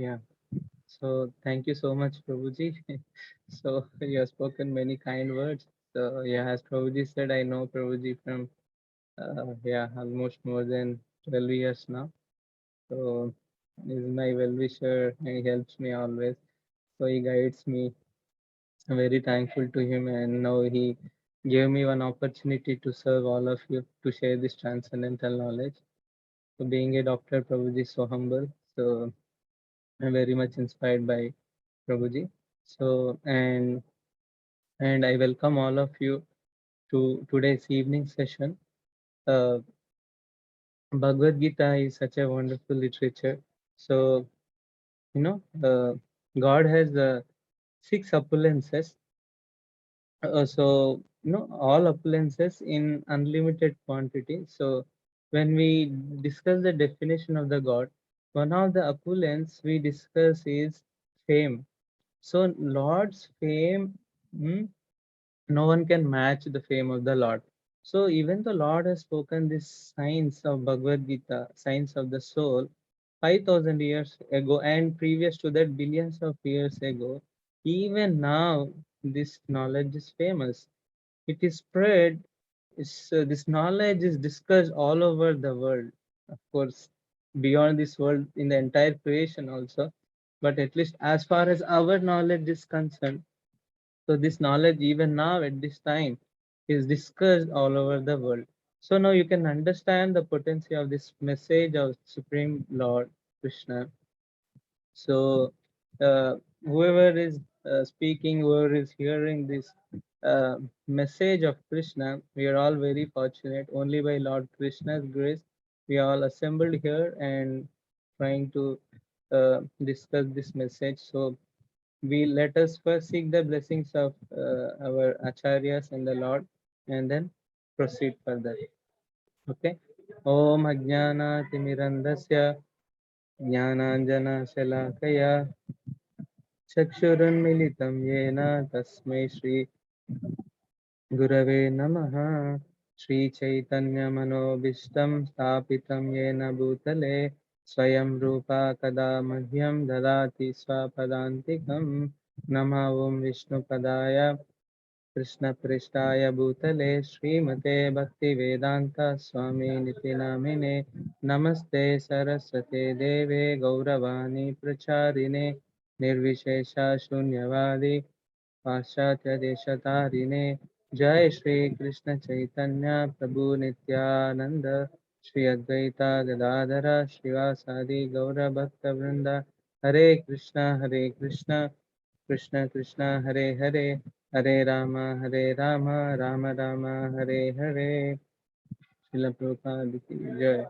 Yeah. So thank you so much, Prabhuji. So you have spoken many kind words. So yeah, as Prabhuji said, I know Prabhuji from yeah almost more than 12 years now. So he's my well-wisher and he helps me always. So he guides me. I'm very thankful to him, and now he gave me one opportunity to serve all of you to share this transcendental knowledge. So being a doctor, Prabhuji is so humble. So I'm very much inspired by Prabhuji. So and I welcome all of you to today's evening session. Uh, Bhagavad Gita is such a wonderful literature. So God has six opulences. So all opulences in unlimited quantity. So when we discuss the definition of the God, one of the opulence we discuss is fame. So Lord's fame. No one can match the fame of the Lord. So even the Lord has spoken this science of Bhagavad Gita, science of the soul, 5,000 years ago, and previous to that, billions of years ago. Even now, this knowledge is famous. It is spread. This knowledge is discussed all over the world. Of course, beyond this world, in the entire creation also. But at least as far as our knowledge is concerned, so this knowledge, even now at this time, is discussed all over the world. So now you can understand the potency of this message of Supreme Lord Krishna. So whoever is speaking, whoever is hearing this message of Krishna, we are all very fortunate. Only by Lord Krishna's grace, we are all assembled here and trying to discuss this message. So we let us first seek the blessings of our acharyas and the Lord, and then proceed further. Okay. Om Ajnana Timirandasya Jnananjana Shalakaya Chakshurunmilitam Yena Tasmai Shri Gurave Namaha Shri Chaitanya Manobishtam Sthapitam Yena Bhutale Swayam Rupa Kada Madhyam Dadati Swapadantikam Nama Om Vishnu Padaya Krishna Prishtaya Bhutale Srimate Bhakti Vedanta Swami Niti Namine Namaste Saraswate Deve Gauravani Pracharine Nirvishesha Shunyavadi Paschatya Deshatarine Jai Shri Krishna Chaitanya Prabhu Nityananda Shri Advaita Gadadhara Shivasadi Gaura Bhakta Vrinda Hare Krishna Krishna Krishna Hare Hare Hare Rama Rama Rama Hare Hare Srila Prabhupada ki Jai.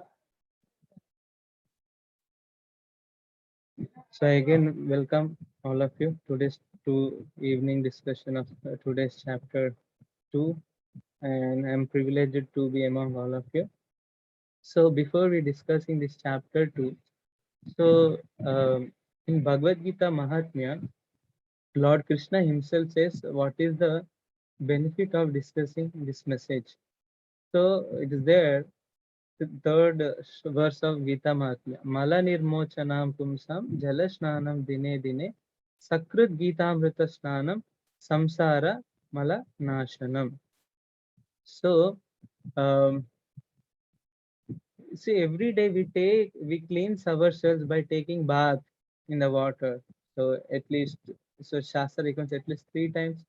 So again, welcome all of you to this two evening discussion of today's chapter 2, and I'm privileged to be among all of you. So before we discussing this chapter 2, so in Bhagavad Gita Mahatmya, Lord Krishna himself says what is the benefit of discussing this message. So it is there, the third verse of Gita Mahatmya. Mala nirmochanam pumsam jalasnanam dine dine sakrit Gitamrita snanam samsara mala nashanam. So um, see, every day we cleanse ourselves by taking bath in the water. So at least, so Shastra recommends at least 3 times.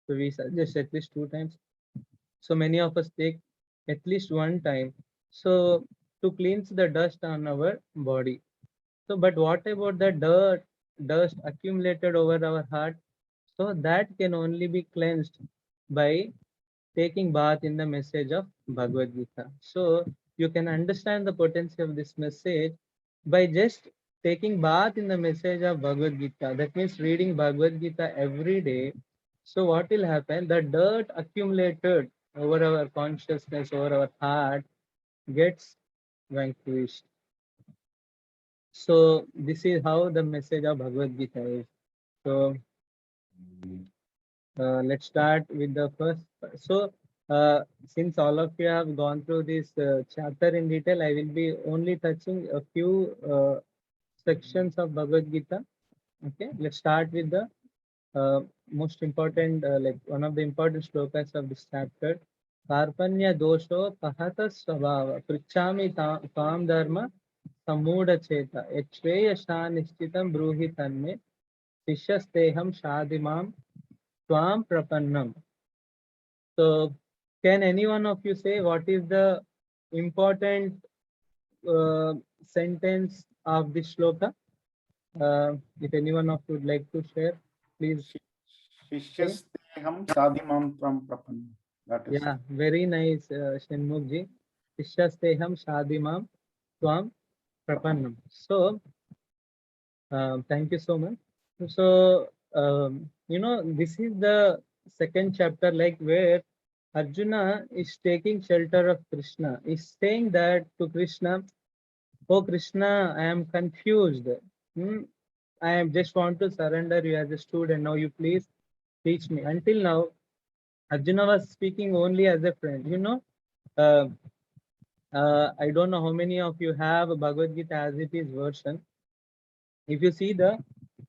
So we suggest at least 2 times. So many of us take at least 1 time. So to cleanse the dust on our body. So, but what about the dust accumulated over our heart? So that can only be cleansed by taking bath in the message of Bhagavad Gita. So you can understand the potency of this message by just taking bath in the message of Bhagavad Gita. That means reading Bhagavad Gita every day. So what will happen? The dirt accumulated over our consciousness, over our heart gets vanquished. So this is how the message of Bhagavad Gita is. So let's start with the first. So, since all of you have gone through this chapter in detail, I will be only touching a few sections of Bhagavad Gita. Okay, let's start with the most important, like one of the important shlokas of this chapter. Karpanya dosho pahata svabhava prichami tam dharma samudha cheta yachveyasha nishchitam bruhi tanme shishyasteham shadimam tvam prapannam. So, can any one of you say what is the important uh, sentence of this shloka? If anyone of you would like to share, please say. Shishyasteham shadimam tvam prapan. That is Yeah, very nice, Shanmugji. Ishyasteham shadimam tvam prapannam. So, thank you so much. So, this is the second chapter, like where Arjuna is taking shelter of Krishna. Is saying that to Krishna, "Oh Krishna, I am confused. Hmm, I am just want to surrender you as a student. Now you please teach me." Until now, Arjuna was speaking only as a friend. Uh, I don't know how many of you have Bhagavad Gita as it is version. If you see the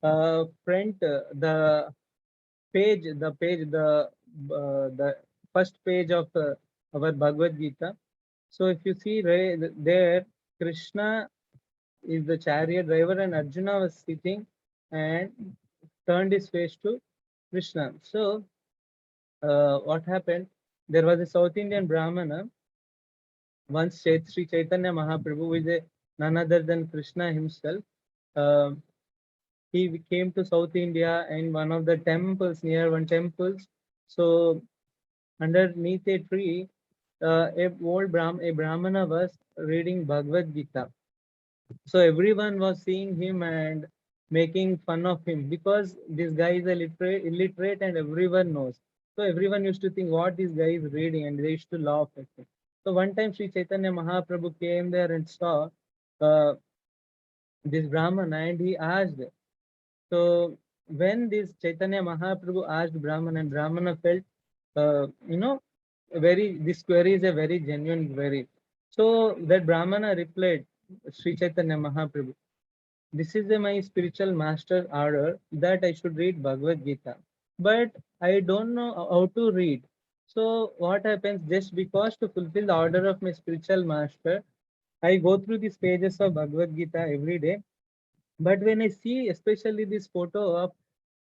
front, the first page of our Bhagavad Gita. So if you see right there, Krishna is the chariot driver and Arjuna was sitting and turned his face to Krishna. So what happened? There was a South Indian Brahmana once Sri Chaitanya Mahaprabhu, who is none other than Krishna himself. Uh, he came to South India and one of the temples, near one temples. So underneath a tree, a Brahmana was reading Bhagavad Gita. So everyone was seeing him and making fun of him because this guy is a illiterate and everyone knows. So everyone used to think what this guy is reading and they used to laugh at him. So one time Sri Chaitanya Mahaprabhu came there and saw uh, this Brahman and he asked. So when this Chaitanya Mahaprabhu asked Brahman and Brahmana felt, this query is a very genuine query. So that Brahmana replied, Sri Chaitanya Mahaprabhu, this is my spiritual master order that I should read Bhagavad Gita. But I don't know how to read. So what happens just because to fulfill the order of my spiritual master, I go through these pages of Bhagavad Gita every day. But when I see especially this photo of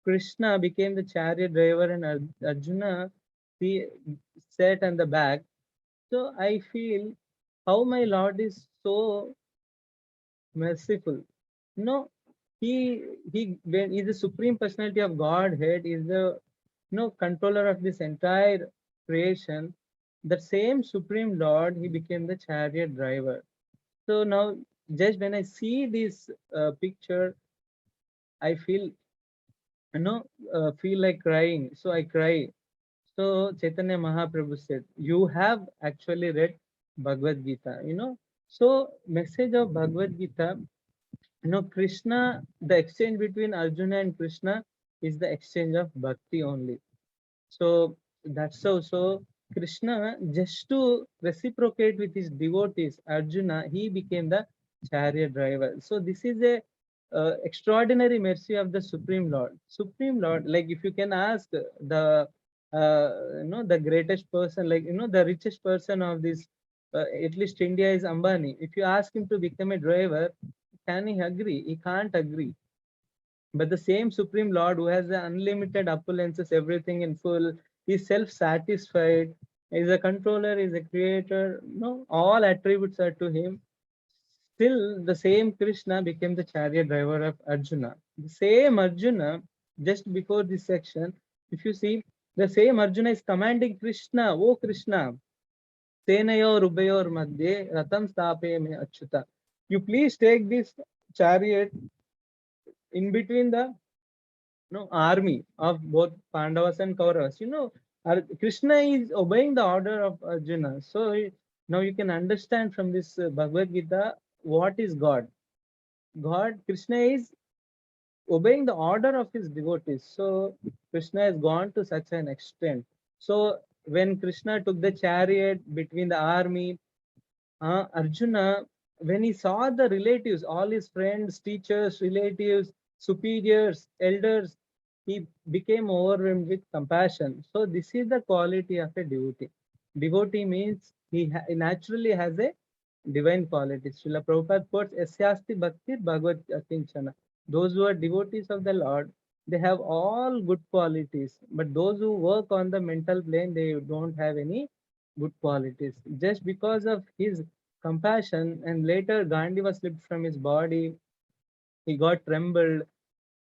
Krishna became the chariot driver and Arjuna he sat on the back, so I feel how my Lord is so merciful. No, he when he's the supreme personality of Godhead, is the controller of this entire creation. The same supreme Lord, he became the chariot driver. So now, just when I see this picture, I feel like crying. So I cry. So Chaitanya Mahaprabhu said, "You have actually read Bhagavad Gita." So message of Bhagavad Gita. Krishna, the exchange between Arjuna and Krishna is the exchange of bhakti only. So that's how. So Krishna, just to reciprocate with his devotees, Arjuna, he became the chariot driver. So this is a extraordinary mercy of the Supreme Lord. Supreme Lord, like if you can ask the greatest person, like the richest person of this, at least India is Ambani. If you ask him to become a driver, can he agree? He can't agree. But the same Supreme Lord who has the unlimited opulences, everything in full, is self-satisfied, is a controller, is a creator, all attributes are to him. Still, the same Krishna became the chariot driver of Arjuna. The same Arjuna, just before this section, if you see, the same Arjuna is commanding Krishna, "Oh Krishna, Senayor Ubayor Madhye Ratam Stape Me Achyuta. You please take this chariot in between the army of both Pandavas and Kauravas. Krishna is obeying the order of Arjuna. So now you can understand from this Bhagavad Gita what is God. God, Krishna is obeying the order of his devotees. So Krishna has gone to such an extent. So when Krishna took the chariot between the army, Arjuna when he saw the relatives, all his friends, teachers, relatives, superiors, elders, he became overwhelmed with compassion. So this is the quality of a devotee. Devotee means he naturally has a divine quality. Srila Prabhupada quotes, Yasyasti Bhakti Bhagavad Akinchana. Those who are devotees of the Lord, they have all good qualities. But those who work on the mental plane, they don't have any good qualities. Just because of his compassion, and later Gandhi was slipped from his body, he got trembled.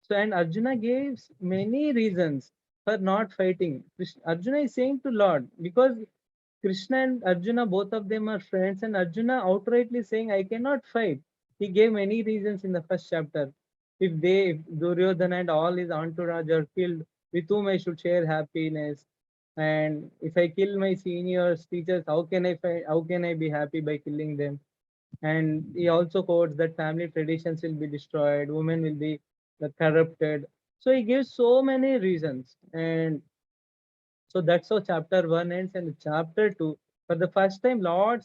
So, and Arjuna gives many reasons for not fighting. Arjuna is saying to Lord, because Krishna and Arjuna, both of them are friends, and Arjuna outrightly saying, I cannot fight. He gave many reasons in the first chapter. If Duryodhana and all his entourage are killed, with whom I should share happiness? And if I kill my seniors, teachers, how can I fight? How can I be happy by killing them? And he also quotes that family traditions will be destroyed, women will be corrupted. So he gives so many reasons. And so that's how chapter 1 ends. And chapter 2, for the first time, Lord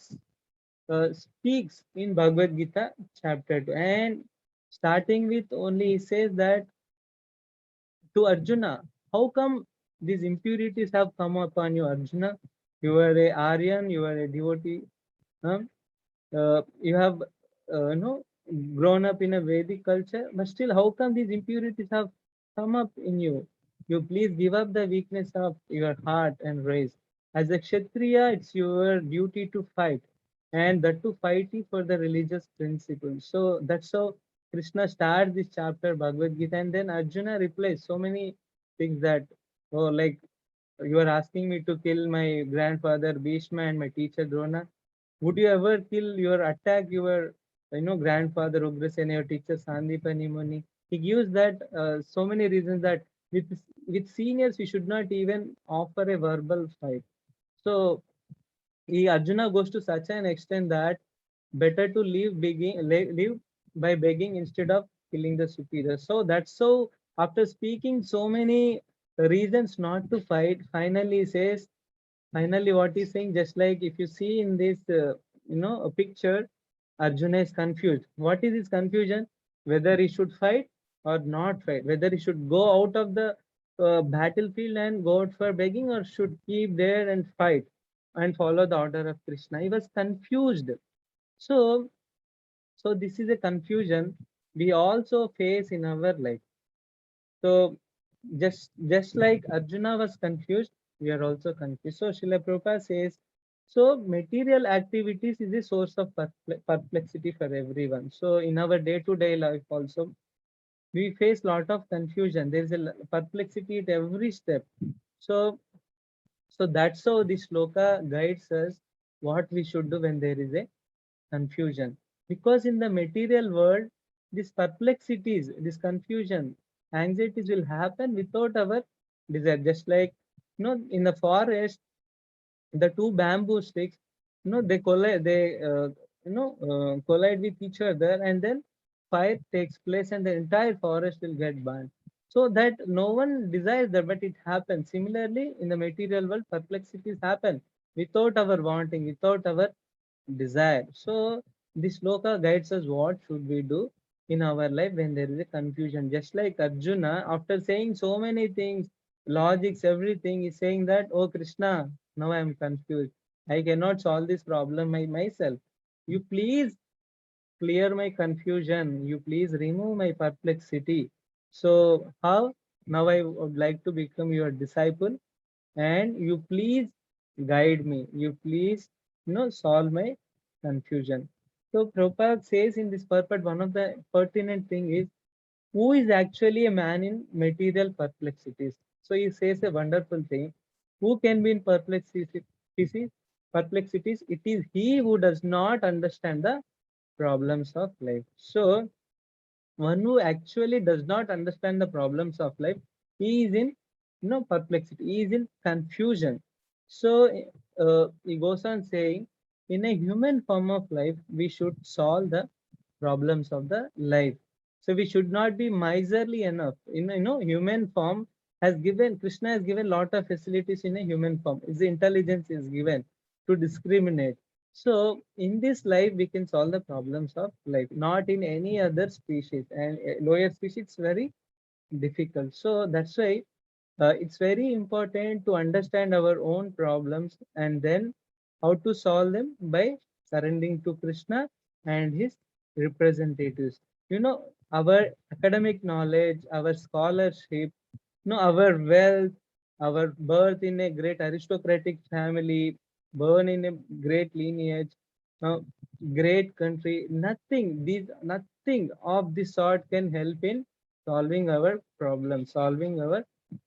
speaks in Bhagavad Gita chapter 2. And starting with only, he says that to Arjuna, how come these impurities have come upon you, Arjuna? You are a Aryan, you are a devotee. Huh? You have grown up in a Vedic culture, but still, how come these impurities have come up in you? You please give up the weakness of your heart and rise. As a Kshatriya, it's your duty to fight, and that to fighting for the religious principles. So that's how Krishna starts this chapter, Bhagavad Gita, and then Arjuna replies so many things that, oh, like you are asking me to kill my grandfather Bhishma and my teacher Drona. Would you ever kill your attack your grandfather Ugrasena, your teacher Sandipani Muni? He gives that so many reasons that with seniors we should not even offer a verbal fight. So Arjuna goes to such an extent that better to live by begging instead of killing the superior. So that's so after speaking so many reasons not to fight, finally he says, finally what he's saying, just like if you see in this a picture, Arjuna is confused. What is his confusion? Whether he should fight or not fight, whether he should go out of the battlefield and go out for begging, or should keep there and fight and follow the order of Krishna. He was confused. So this is a confusion we also face in our life. So just like Arjuna was confused, we are also confused. So Srila Prabhupada says, so material activities is a source of perplexity for everyone. So in our day-to-day life also, we face lot of confusion. There is a perplexity at every step. So that's how this sloka guides us what we should do when there is a confusion. Because in the material world, these perplexities, this confusion, anxieties will happen without our desire. Just like in the forest, the two bamboo sticks, they collide, collide with each other, and then fire takes place, and the entire forest will get burned. So that no one desires that, but it happens. Similarly, in the material world, perplexities happen without our wanting, without our desire. So this sloka guides us what should we do in our life when there is a confusion. Just like Arjuna, after saying so many things, logics, everything, is saying that, oh Krishna, now I am confused. I cannot solve this problem myself. You please clear my confusion. You please remove my perplexity. So how? Now I would like to become your disciple, and you please guide me. You please, solve my confusion. So Prabhupada says in this purport, one of the pertinent thing is, who is actually a man in material perplexities? So he says a wonderful thing. Who can be in perplexities? It is he who does not understand the problems of life. So one who actually does not understand the problems of life, he is in perplexity, he is in confusion. So he goes on saying, in a human form of life we should solve the problems of the life. So we should not be miserly enough. In human form has given, Krishna has given lot of facilities in a human form. His intelligence is given to discriminate. So in this life, we can solve the problems of life, not in any other species. And lower species, it's very difficult. So that's why it's very important to understand our own problems and then how to solve them by surrendering to Krishna and his representatives. Our academic knowledge, our scholarship, our wealth, our birth in a great aristocratic family, born in a great lineage, uh, great country, nothing of this sort can help in solving our problem, solving our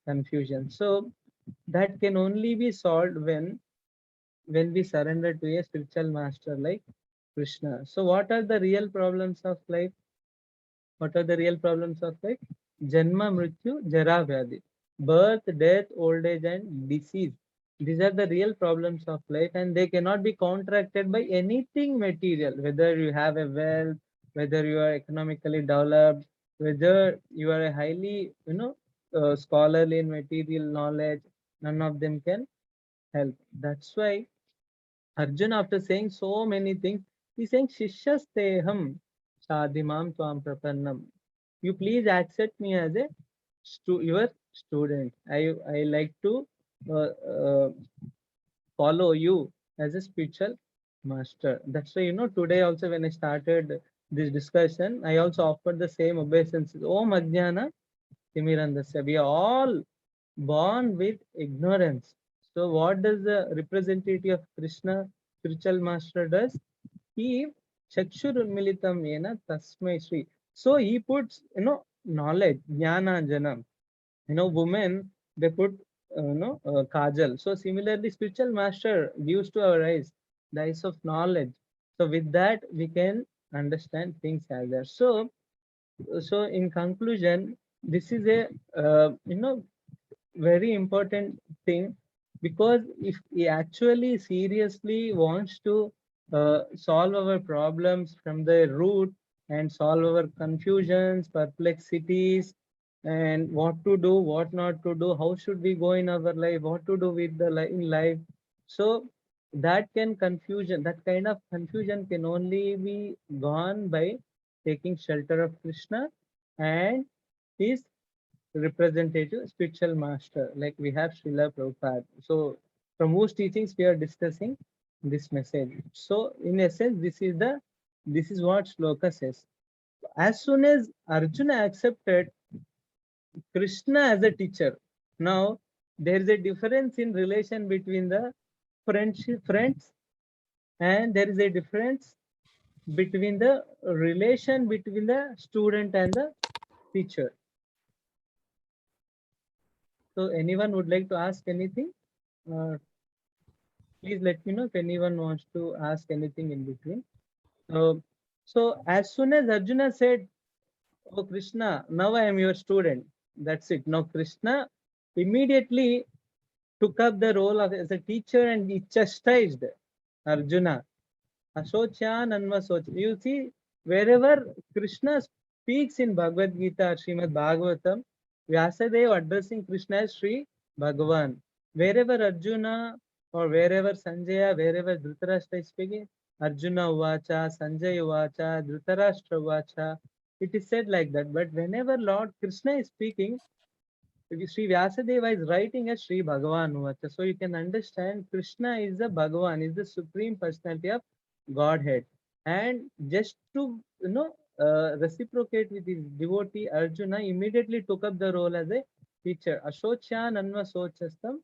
confusion. So that can only be solved when we surrender to a spiritual master like Krishna. So what are the real problems of life? What are the real problems of life? Janma, Mrityu, Jara, Vyadhi. Birth, death, old age, and disease. These are the real problems of life, and they cannot be contracted by anything material. Whether you have a wealth, whether you are economically developed, whether you are a highly, scholarly in material knowledge, none of them can help. That's why Arjuna, after saying so many things, he's saying, Shishasteham Shadimam Tvam Prapannam. You please accept me as a your student. I like to uh, uh, follow you as a spiritual master. That's why, today also when I started this discussion, I also offered the same obeisances. Om Ajnana Timirandasya. We are all born with ignorance. So what does the representative of Krishna, spiritual master does? He Chakshurunmilitam Yena Tasmai Shri. So he puts, knowledge, jnana janam. Women, they put, kajal. So similarly, spiritual master gives to our eyes the eyes of knowledge. So with that, we can understand things as that. So in conclusion, this is a, very important thing, because if he actually seriously wants to solve our problems from the root and solve our confusions, perplexities, and what to do, what not to do, how should we go in our life, what to do with the in life. So that kind of confusion can only be gone by taking shelter of Krishna and his representative spiritual master, like we have Srila Prabhupada. So from whose teachings we are discussing this message. So in essence, this is what Shloka says. As soon as Arjuna accepted Krishna as a teacher, now there is a difference in relation between the friends, and there is a difference between the relation between the student and the teacher. So anyone would like to ask anything? Uh, Please let me know if anyone wants to ask anything in between. So as soon as Arjuna said, "Oh Krishna, now I am your student," that's it. Now Krishna immediately took up the role of as a teacher and he chastised Arjuna. Asochan Anvasoch. You see, wherever Krishna speaks in Bhagavad Gita or Srimad Bhagavatam, Vyasadeva addressing Krishna as Sri Bhagavan. Wherever Arjuna or wherever Sanjaya, wherever Dhritarashtra is speaking, Arjuna Uvacha, Sanjaya Uvacha, Dhritarashtra Uvacha, it is said like that. But whenever Lord Krishna is speaking, Sri Vyasadeva is writing as Sri Bhagavan Uvacha. So you can understand Krishna is the Bhagavan, is the supreme personality of Godhead. And just to reciprocate with his devotee Arjuna, immediately took up the role as a teacher. Ashochan Anva Sochastam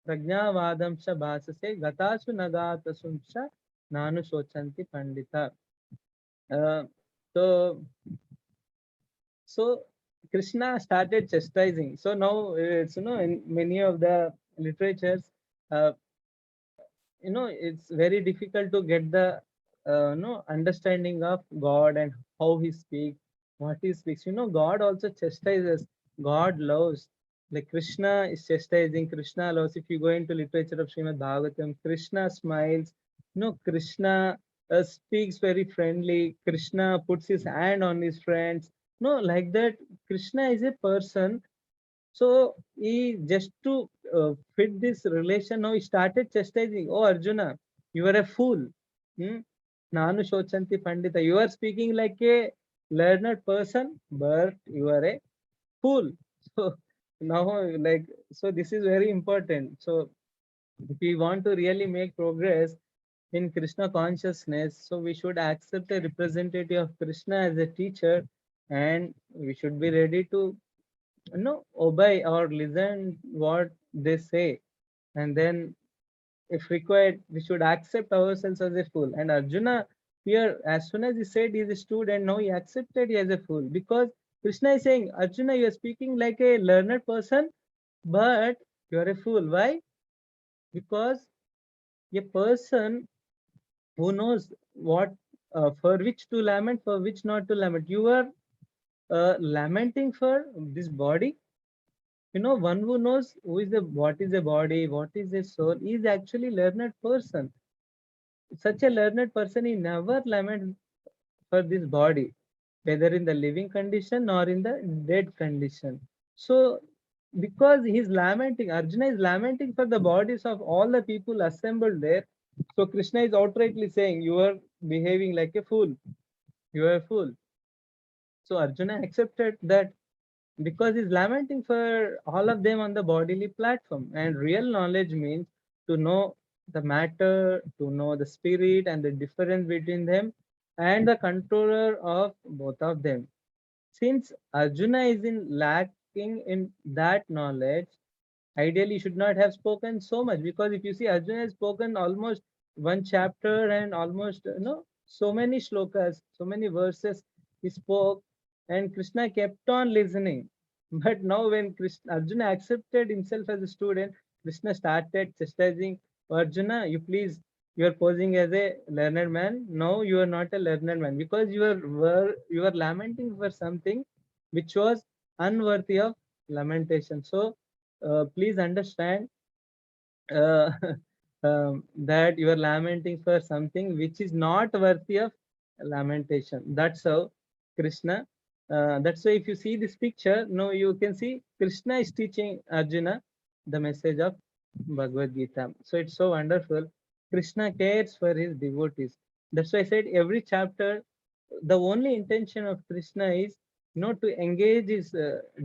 Prajnavadam Sha Bhasase Gatasu Nagatasumsha Nanu Sochanti Pandita. Uh, so so Krishna started chastising. So now it's, in many of the literatures, uh, it's very difficult to get the understanding of God and how he speaks, what he speaks. God also chastises. God loves. Like Krishna is chastising, Krishna loves. If you go into literature of Srimad Bhagavatam, Krishna smiles. Krishna speaks very friendly. Krishna puts his hand on his friends. No, like that. Krishna is a person. So he just to fit this relation, now he started chastising. Oh Arjuna, you are a fool. Nanu Shochanti Pandita. You are speaking like a learned person, but you are a fool. So now, like, so this is very important. So if we want to really make progress in Krishna consciousness, so we should accept a representative of Krishna as a teacher, and we should be ready to obey or listen what they say, and then if required we should accept ourselves as a fool. And Arjuna here, as soon as he said he's a student, now he accepted he as a fool, because Krishna is saying, Arjuna, you are speaking like a learned person, but you are a fool. Why? Because a person who knows what for which to lament, for which not to lament, you are lamenting for this body. One who knows who is the what is a body, what is a soul, is actually learned person. Such a learned person, he never lament for this body, whether in the living condition or in the dead condition. So because he's lamenting, Arjuna is lamenting for the bodies of all the people assembled there. So Krishna is outrightly saying, you are behaving like a fool. You are a fool. So Arjuna accepted that, because he's lamenting for all of them on the bodily platform. And real knowledge means to know the matter, to know the spirit and the difference between them, and the controller of both of them. Since Arjuna is in lacking in that knowledge, ideally should not have spoken so much, because if you see, Arjuna has spoken almost one chapter and almost so many shlokas, so many verses he spoke, and Krishna kept on listening. But now when Arjuna accepted himself as a student, Krishna started chastising, Arjuna, you are posing as a learned man. No, you are not a learned man, because you are lamenting for something which was unworthy of lamentation. So please understand uh, that you are lamenting for something which is not worthy of lamentation. That's how Krishna. That's why if you see this picture, no, you can see Krishna is teaching Arjuna the message of Bhagavad Gita. So it's so wonderful. Krishna cares for his devotees. That's why I said every chapter, the only intention of Krishna is not to engage his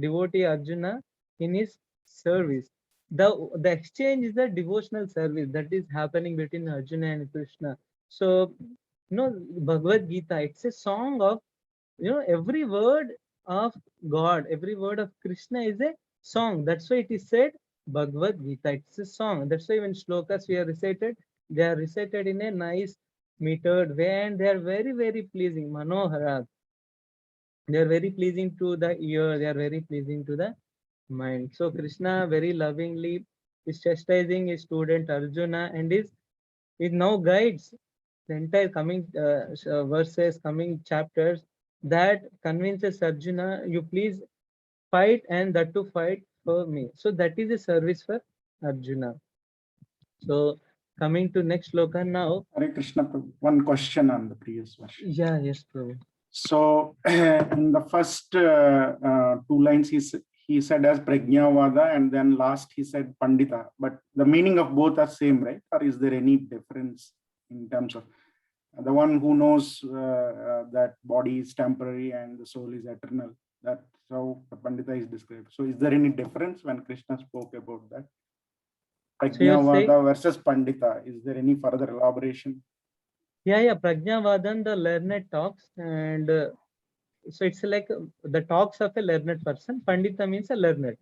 devotee Arjuna in his service. The exchange is the devotional service that is happening between Arjuna and Krishna. So Bhagavad Gita, it's a song of every word of God, every word of Krishna is a song. That's why it is said Bhagavad Gita. It's a song. That's why when shlokas we are recited, they are recited in a nice metered way, and they are very, very pleasing. Manohara. They are very pleasing to the ear. They are very pleasing to the mind. So Krishna very lovingly is chastising his student Arjuna, and is now guides the entire coming verses, coming chapters, that convinces Arjuna, you please fight, and that to fight for me. So that is a service for Arjuna. So coming to next sloka now. Hare Krishna, Prabhu. One question on the previous version. Yeah, yes, Prabhu. So in the first two lines, he said as Prajnavada, and then last he said Pandita. But the meaning of both are same, right? Or is there any difference in terms of the one who knows that body is temporary and the soul is eternal? That's how the Pandita is described. So is there any difference when Krishna spoke about that? Prajnavada versus Pandita. Is there any further elaboration? Yeah. Prajnavadan, the learned talks, and so it's like the talks of a learned person. Pandita means a learned.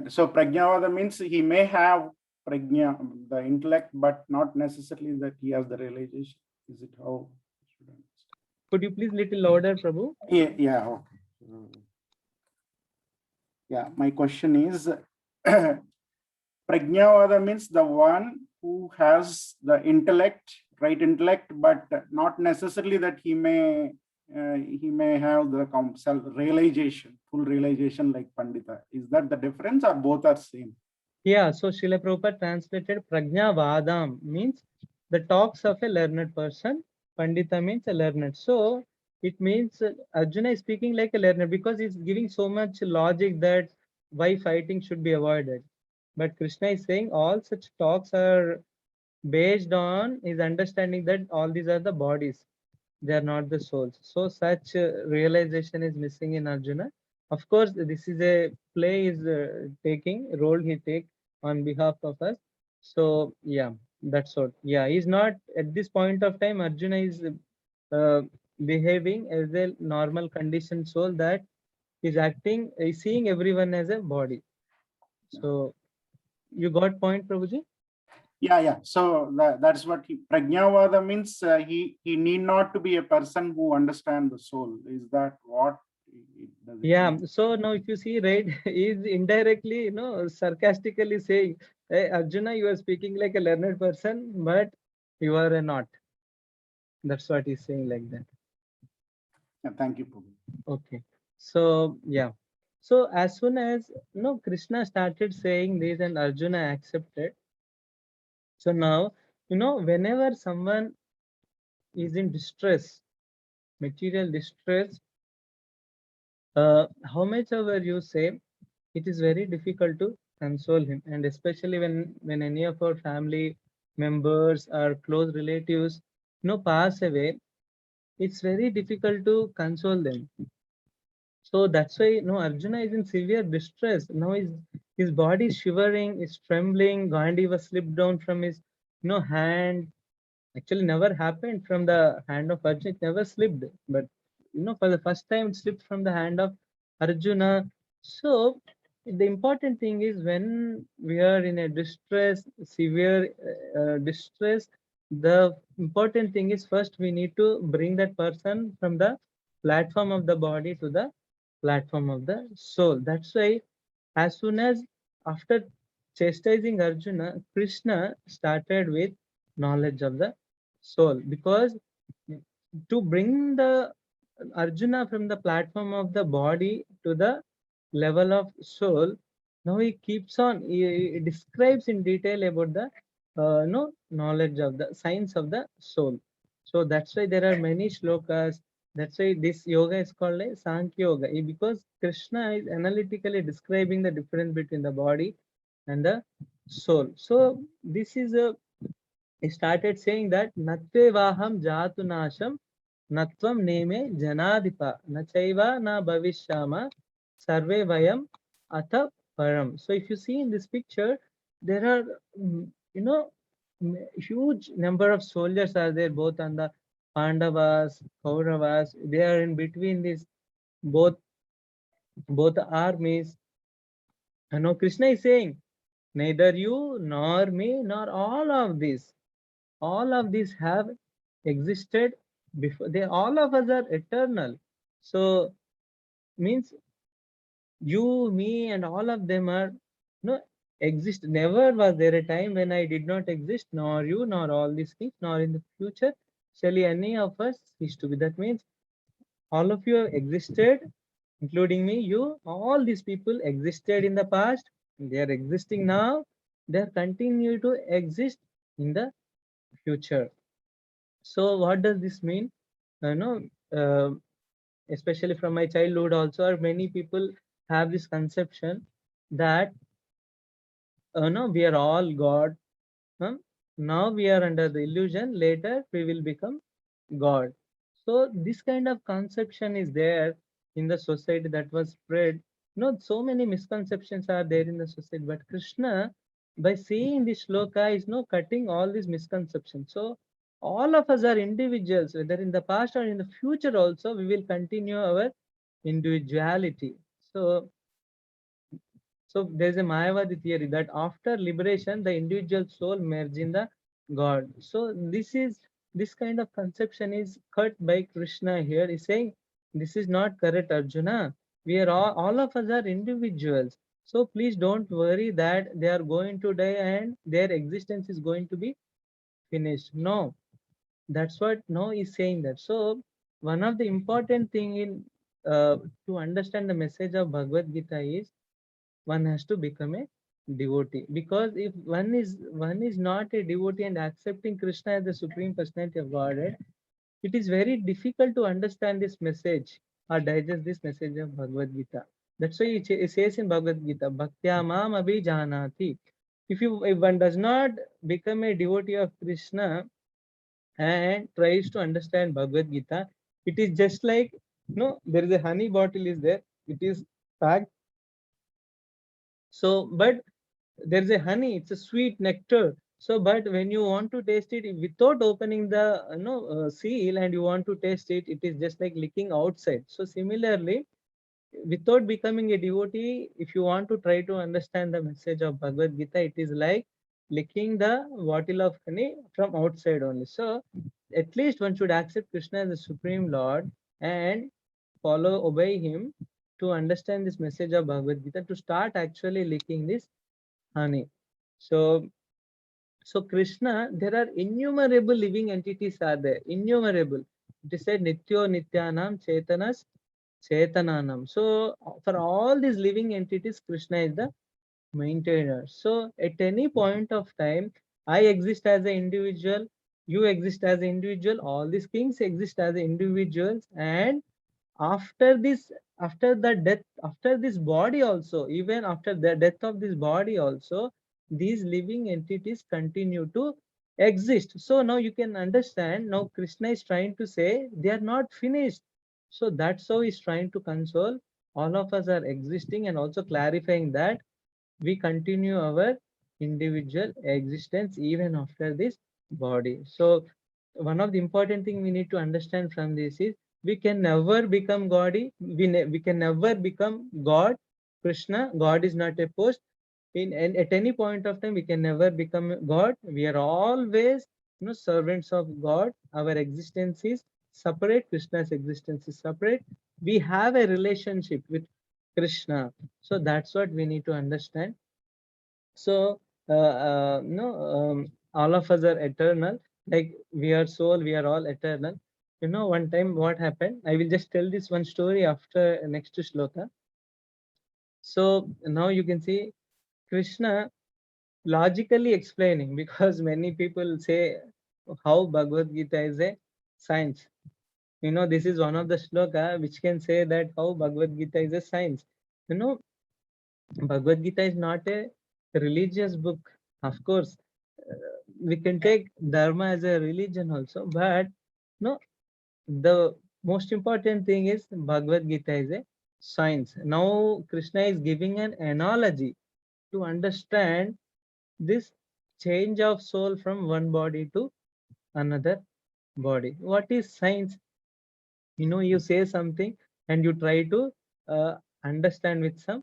So Prajnavada means he may have Prajna, the intellect, but not necessarily that he has the realization. Is it how? Could you please little louder, Prabhu? Yeah. Okay. Yeah. My question is, Prajnavada means the one who has the intellect, right intellect, but not necessarily that he may have the self-realization, full realization like Pandita. Is that the difference, or both are same? Yeah, so Srila Prabhupada translated Prajnavadam means the talks of a learned person. Pandita means a learned. So it means Arjuna is speaking like a learner, because he's giving so much logic that why fighting should be avoided. But Krishna is saying all such talks are based on his understanding that all these are the bodies, they are not the souls. So such realization is missing in Arjuna. Of course, this is a play is taking role he take on behalf of us. So yeah, that's what. Yeah, he's not at this point of time. Arjuna is uh, behaving as a normal conditioned soul that is acting, is seeing everyone as a body. So you got point, Prabhuji? Yeah. So that's what Prajnavada means. He need not to be a person who understands the soul. Is that what does it Yeah. mean? So now if you see, right, is indirectly, sarcastically saying, hey, Arjuna, you are speaking like a learned person, but you are a not. That's what he's saying like that. Yeah, thank you, Prabhu. Okay. So yeah. So as soon as Krishna started saying this and Arjuna accepted. So now, whenever someone is in distress, material distress, how much ever you say, it is very difficult to console him. And especially when any of our family members or close relatives, pass away, it's very difficult to console them. So that's why Arjuna is in severe distress. Now his body is shivering, is trembling. Gandhi was slipped down from his hand. Actually, never happened from the hand of Arjuna. It never slipped, but for the first time, it slipped from the hand of Arjuna. So the important thing is when we are in a distress, severe distress, the important thing is first we need to bring that person from the platform of the body to the platform of the soul. That's why as soon as after chastising Arjuna, Krishna started with knowledge of the soul, because to bring the Arjuna from the platform of the body to the level of soul, now he keeps on, he describes in detail about the no knowledge of the science of the soul. So that's why there are many shlokas. That's why this yoga is called a Sankhya Yoga, because Krishna is analytically describing the difference between the body and the soul. So this is a, he started saying that Natve Vaham Jatu Nasham Natvam Neme Janadipa Nachaiva Na Bhavishyama Sarve Vayam Atha Param. So if you see in this picture, there are huge number of soldiers are there, both on the Pandavas, Kauravas. They are in between these both armies. And now Krishna is saying, neither you nor me nor all of these have existed before. They all of us are eternal. So means you, me, and all of them are no exist. Never was there a time when I did not exist, nor you, nor all these things, nor in the future shall any of us cease to be. That means all of you have existed, including me, you, all these people existed in the past, they are existing now, they are continue to exist in the future. So what does this mean? No, uh, especially from my childhood also, or many people have this conception that no, we are all God. huh? Now we are under the illusion, later we will become God. So this kind of conception is there in the society that was spread. So many misconceptions are there in the society, but Krishna, by saying this shloka, is cutting all these misconceptions. So all of us are individuals, whether in the past or in the future also, we will continue our individuality. So there's a Mayavadi theory that after liberation, the individual soul merge in the God. So this kind of conception is cut by Krishna here. He's saying this is not correct, Arjuna. We are all of us are individuals. So please don't worry that they are going to die and their existence is going to be finished. No, that's what no is saying that. So one of the important thing in to understand the message of Bhagavad Gita is one has to become a devotee, because if one is not a devotee and accepting Krishna as the supreme personality of Godhead, it is very difficult to understand this message or digest this message of Bhagavad Gita. That's why it says in Bhagavad Gita, Bhaktya mam abhijanati. If one does not become a devotee of Krishna and tries to understand Bhagavad Gita, it is just like, there is a honey bottle is there, it is packed. So, but there's a honey, it's a sweet nectar. So, but when you want to taste it without opening the seal and you want to taste it, it is just like licking outside. So, similarly, without becoming a devotee, if you want to try to understand the message of Bhagavad Gita, it is like licking the bottle of honey from outside only. So, at least one should accept Krishna as the Supreme Lord and obey him to understand this message of Bhagavad Gita, to start actually licking this honey. So, Krishna, there are innumerable living entities are there, innumerable. It is said Nityo Nityanam Chetanas Chetananam. So for all these living entities, Krishna is the maintainer. So at any point of time, I exist as an individual, you exist as an individual, all these kings exist as individuals, and after this, after the death, after this body also, even after the death of this body also, these living entities continue to exist. So now you can understand, now Krishna is trying to say they are not finished. So that's how he's trying to console all of us are existing, and also clarifying that we continue our individual existence even after this body. So one of the important thing we need to understand from this is we can never become godly. We can never become God. Krishna, God is not a post. And at any point of time, we can never become God. We are always, servants of God. Our existence is separate. Krishna's existence is separate. We have a relationship with Krishna. So that's what we need to understand. So, all of us are eternal. Like we are soul, we are all eternal. One time what happened? I will just tell this one story after next shloka. So now you can see Krishna logically explaining, because many people say how Bhagavad Gita is a science. This is one of the shloka which can say that how Bhagavad Gita is a science. You know, Bhagavad Gita is not a religious book. Of course, we can take dharma as a religion also, but no, the most important thing is Bhagavad Gita is a science. Now Krishna is giving an analogy to understand this change of soul from one body to another body. What is science? You say something and you try to understand with some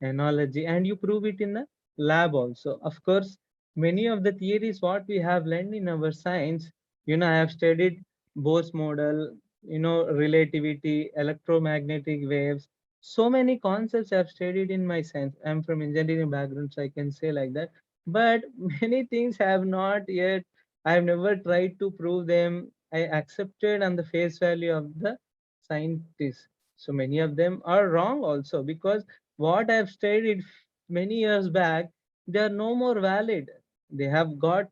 analogy, and you prove it in the lab also. Of course, many of the theories what we have learned in our science, I have studied Bohr's model, relativity, electromagnetic waves, so many concepts I've studied in my science. I'm from engineering background, so I can say like that. But many things have not yet, I've never tried to prove them. I accepted on the face value of the scientists. So many of them are wrong also, because what I've studied many years back, they are no more valid. They have got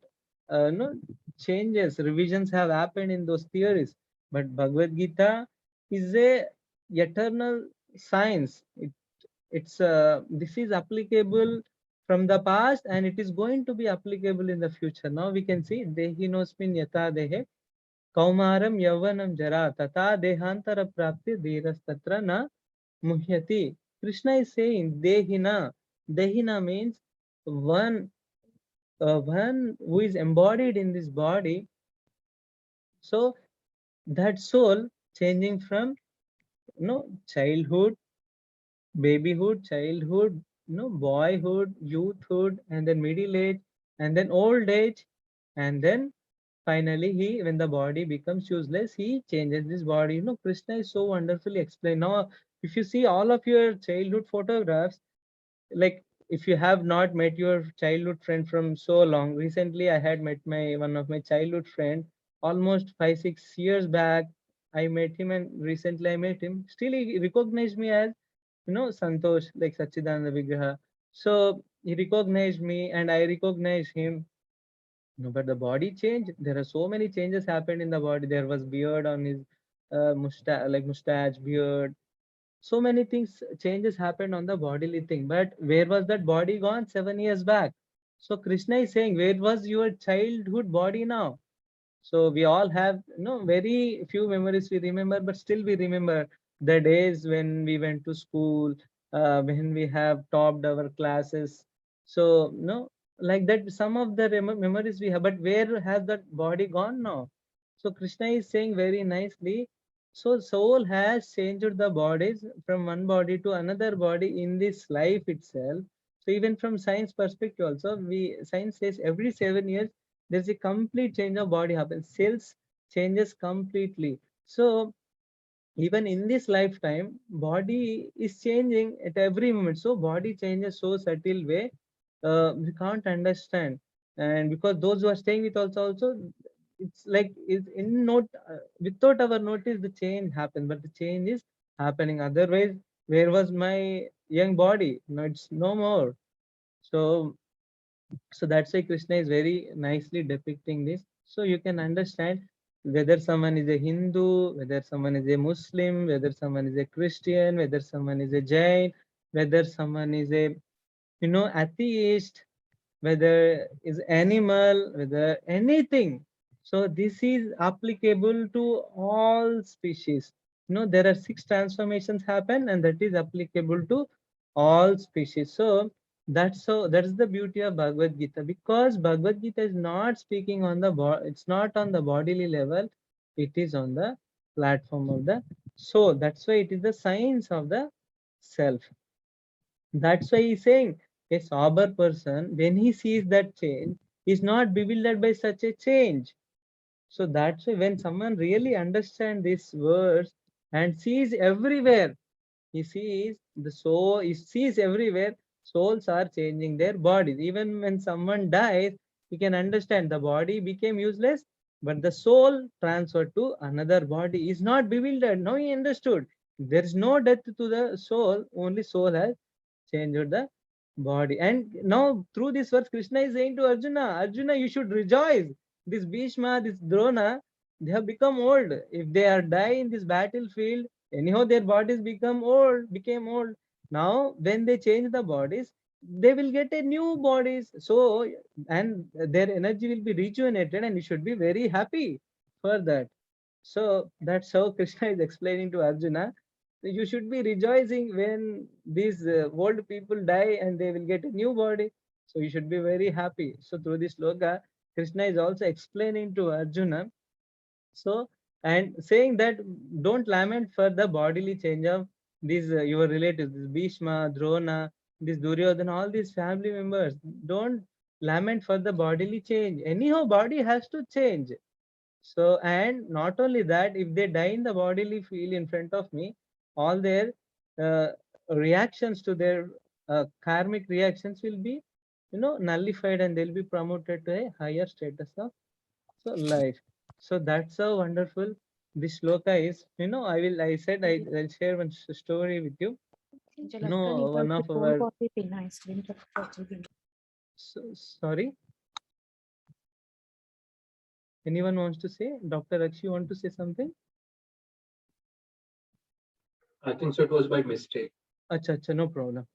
no changes, revisions have happened in those theories. But Bhagavad Gita is a eternal science. It's this is applicable from the past, and it is going to be applicable in the future. Now we can see Dehinosmin Yata Dehe Kaumaram Yavanam Jara Tata Dehantara Prapti Dhiras Tatra Na Muhyati. Krishna is saying Dehina. Dehina means one, one who is embodied in this body. So that soul changing from childhood, babyhood, childhood, boyhood, youthhood, and then middle age, and then old age, and then finally he, when the body becomes useless, he changes this body. Krishna is so wonderfully explained. Now, if you see all of your childhood photographs, like if you have not met your childhood friend from so long, recently I had met my one of my childhood friend almost 5 6 years back. I met him, and recently I met him, still he recognized me as Santosh, like Sachidananda Vigraha. So he recognized me and I recognized him. No, but the body change, there are so many changes happened in the body. There was beard on his mustache, like mustache, beard, so many things changes happened on the bodily thing. But where was that body gone 7 years back? So Krishna is saying, where was your childhood body now? So we all have, very few memories we remember, but still we remember the days when we went to school, when we have topped our classes. So, like that, some of the memories we have, but where has that body gone now? So Krishna is saying very nicely. So soul has changed the bodies from one body to another body in this life itself. So even from science perspective also, science says every 7 years there's a complete change of body happens. Cells changes completely. So even in this lifetime, body is changing at every moment. So body changes so subtle way, we can't understand. And because those who are staying with also it's like it's in note, without our notice the change happens, but the change is happening. Otherwise, where was my young body? No, it's no more. So that's why Krishna is very nicely depicting this. So you can understand whether someone is a Hindu, whether someone is a Muslim, whether someone is a Christian, whether someone is a Jain, whether someone is a atheist, whether is animal, whether anything. So this is applicable to all species. There are six transformations happen, and that is applicable to all species. So that's the beauty of Bhagavad Gita, because Bhagavad Gita is not speaking on the it's not on the bodily level, it is on the platform of the soul. That's why it is the science of the self. That's why he's saying a sober person, when he sees that change, is not bewildered by such a change. So that's why when someone really understands these words and sees everywhere, he sees the soul, he sees everywhere, souls are changing their bodies. Even when someone dies, he can understand the body became useless, but the soul transferred to another body is not bewildered. Now he understood. There is no death to the soul, only soul has changed the body. And now through this verse, Krishna is saying to Arjuna, Arjuna, you should rejoice. This Bhishma, this Drona, they have become old. If they are die in this battlefield, anyhow their bodies became old. Now when they change the bodies, they will get a new bodies. So and their energy will be rejuvenated, and you should be very happy for that. So that's how Krishna is explaining to Arjuna. You should be rejoicing when these old people die and they will get a new body. So you should be very happy. So through this sloka, Krishna is also explaining to Arjuna. So and saying that don't lament for the bodily change of these your relatives, this Bhishma, Drona, this Duryodhana, all these family members. Don't lament for the bodily change. Anyhow, body has to change. So, and not only that, if they die in the bodily field in front of me, all their uh, reactions to their karmic reactions will be, nullified, and they'll be promoted to a higher status of life. So that's how wonderful this shloka is. I said I'll share one story with you. One of our, sorry, anyone wants to say? Dr. Akshi, want to say something? I think so. It was by mistake. Acha, acha, no problem.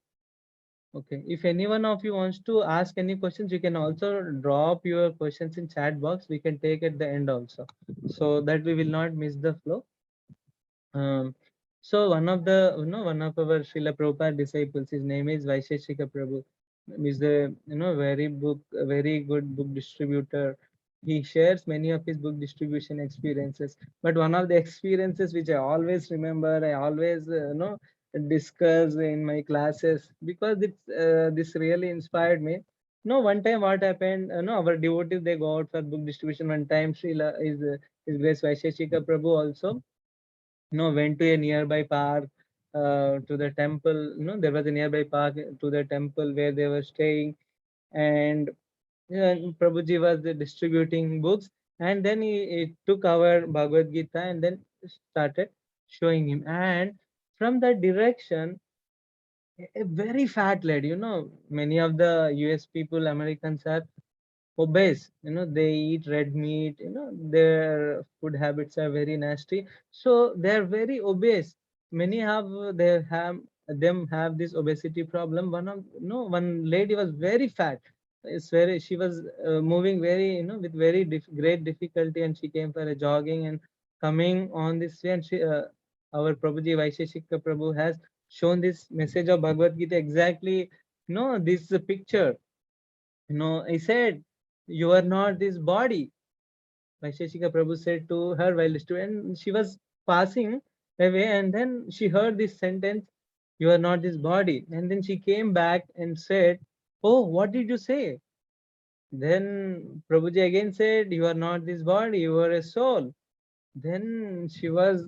Okay, if anyone of you wants to ask any questions, you can also drop your questions in chat box. We can take at the end also, so that we will not miss the flow. Um, so one of the, one of our Srila Prabhupada disciples, his name is Vaisheshika Prabhu, is the, very good book distributor. He shares many of his book distribution experiences. But one of the experiences which I always remember, I always, discuss in my classes, because this really inspired me. One time what happened, our devotees, they go out for book distribution. One time Srila is Grace Vaisheshika Prabhu also went to a nearby park, to the temple. There was a nearby park to the temple where they were staying, and Prabhuji was distributing books, and then he took our Bhagavad Gita and then started showing him. And from that direction, a very fat lady, many of the US people, Americans are obese. They eat red meat. Their food habits are very nasty, so they are very obese. Many have them have this obesity problem. One lady was very fat, It's very, she was moving very, with very great difficulty, and she came for a jogging and coming on this way, and our Prabhuji Vaisheshika Prabhu has shown this message of Bhagavad Gita exactly, this picture. He said, you are not this body. Vaisheshika Prabhu said to her while student, she was passing away, and then she heard this sentence, "You are not this body." And then she came back and said, "Oh, what did you say?" Then Prabhuji again said, "You are not this body, you are a soul." Then she was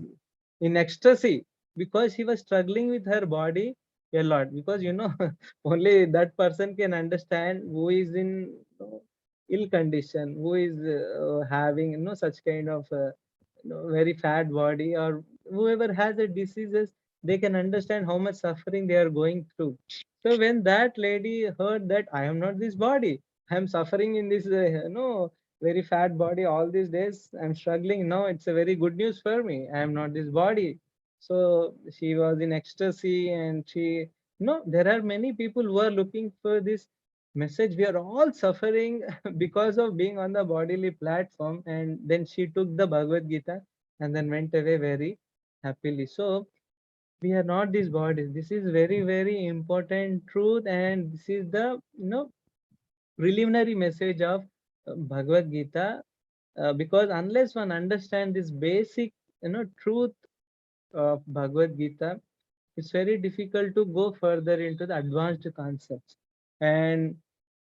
in ecstasy because she was struggling with her body a lot. Because only that person can understand who is in ill condition, who is having such kind of very fat body, or whoever has a diseases, they can understand how much suffering they are going through. So when that lady heard that I am not this body, I am suffering in this very fat body all these days, I'm struggling now, it's a very good news for me, I am not this body. So she was in ecstasy, and there are many people who are looking for this message. We are all suffering because of being on the bodily platform. And then she took the Bhagavad Gita and then went away very happily. So we are not these bodies. This is very, very important truth, and this is the preliminary message of Bhagavad Gita. Because unless one understands this basic truth of Bhagavad Gita, it's very difficult to go further into the advanced concepts. And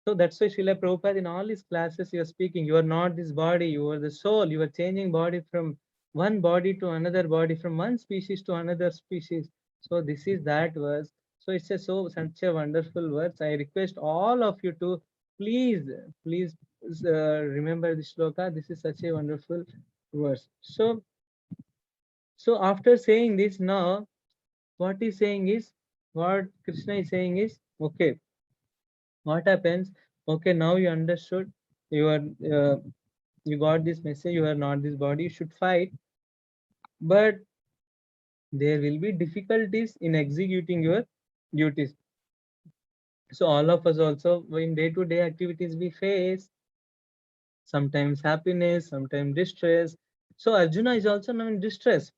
so that's why Srila Prabhupada in all his classes, he was speaking, you are not this body, you are the soul, you are changing body from one body to another body, from one species to another species. So this is that verse. So it's such a wonderful verse. I request all of you to please, please remember this shloka. This is such a wonderful verse. So after saying this, now what he's saying is, what Krishna is saying is, okay, what happens? Okay, now you understood, you are, you got this message, you are not this body, you should fight, but there will be difficulties in executing your duties. So all of us also in day-to-day activities we face sometimes happiness, sometimes distress. So Arjuna is also now in distress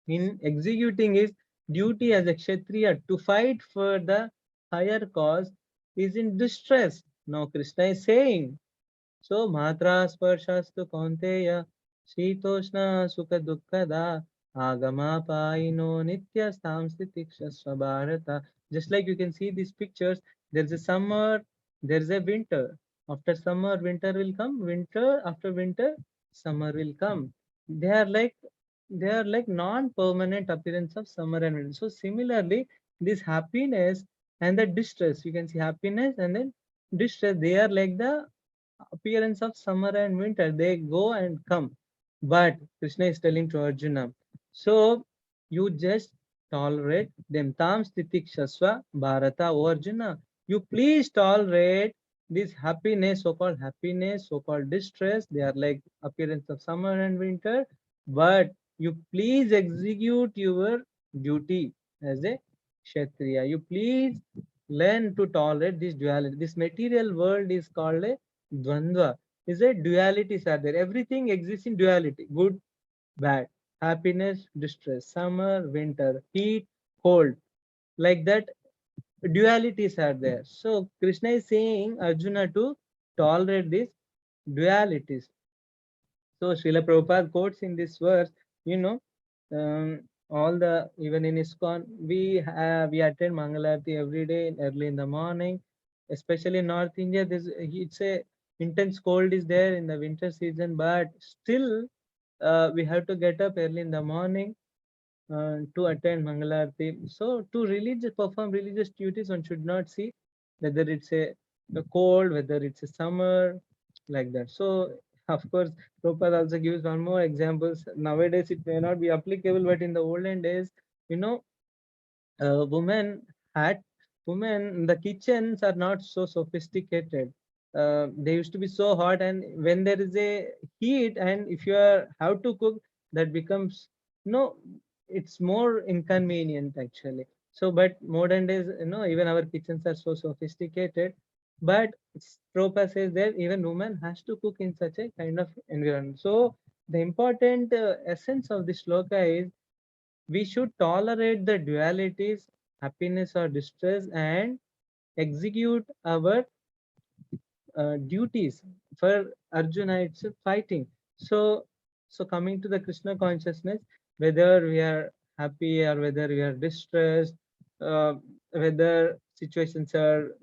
in executing his duty as a Kshatriya to fight for the higher cause, is in distress. Now Krishna is saying, so Matra Sparshastu Kaunteya Shitoshna Sukha Dukkada Agama Paino Nitya Stamstitikshasva Bharata. Just like you can see these pictures, there's a summer, there's a winter. After summer, winter will come. Winter, after winter, summer will come. They are like non-permanent appearance of summer and winter. So similarly, this happiness and the distress, you can see happiness and then distress, they are like the appearance of summer and winter. They go and come. But Krishna is telling to Arjuna, so you just tolerate them. Tam stitikshasva Bharata. O Arjuna, you please tolerate this happiness, so-called happiness, so-called distress. They are like appearance of summer and winter. But you please execute your duty as a Kshatriya. You please learn to tolerate this duality. This material world is called a Dvandva. Is a dualities are there. Everything exists in duality. Good, bad, happiness, distress, summer, winter, heat, cold. Like that, dualities are there. So Krishna is saying Arjuna to tolerate these dualities. So Srila Prabhupada quotes in this verse, you know, all the, even in ISKCON, we attend Mangalarti every day early in the morning, especially in North India. It's a intense cold is there in the winter season, but still we have to get up early in the morning to attend Mangalarti. So to perform religious duties, one should not see whether it's a cold, whether it's a summer, like that. So of course, Prabhupada also gives one more examples. Nowadays it may not be applicable, but in the olden days, you know, women had women the kitchens are not so sophisticated. They used to be so hot, and when there is a heat, and if you are have to cook, that becomes no, it's more inconvenient actually. So but modern days, even our kitchens are so sophisticated. But Prabhupada says that even woman has to cook in such a kind of environment. So the important essence of this shloka is we should tolerate the dualities, happiness or distress, and execute our duties. For Arjuna, it's fighting. So, so coming to the Krishna consciousness, whether we are happy or whether we are distressed, uh, whether situations are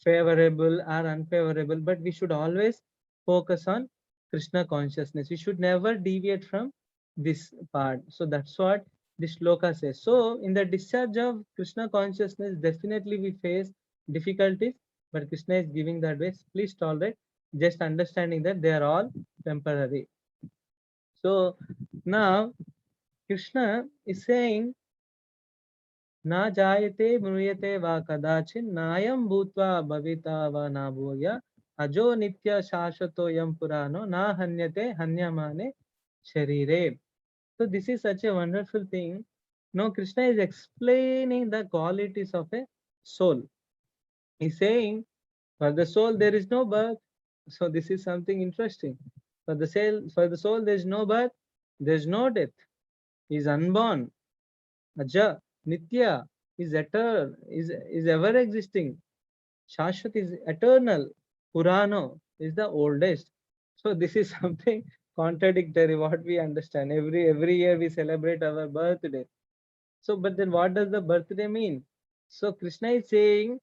favorable or unfavorable, but we should always focus on Krishna consciousness. We should never deviate from this part. So that's what this shloka says. So in the discharge of Krishna consciousness, definitely we face difficulties, but Krishna is giving the advice, please tolerate, just understanding that they are all temporary. So now Krishna is saying, Na jayate mruyate va kadachin nayam bhutva bhavita va nabhuya ajo nitya shashvato yam purano na hanyate hanyamane sharire. So this is such a wonderful thing. Now Krishna is explaining the qualities of a soul. He's saying, for the soul, there is no birth. So this is something interesting. For the soul, there is no birth, there is no death. He is unborn. Aja, Nitya is eternal, is ever existing. Shashwat is eternal. Purano is the oldest. So this is something contradictory. What we understand, every year we celebrate our birthday. So, but then what does the birthday mean? So Krishna is saying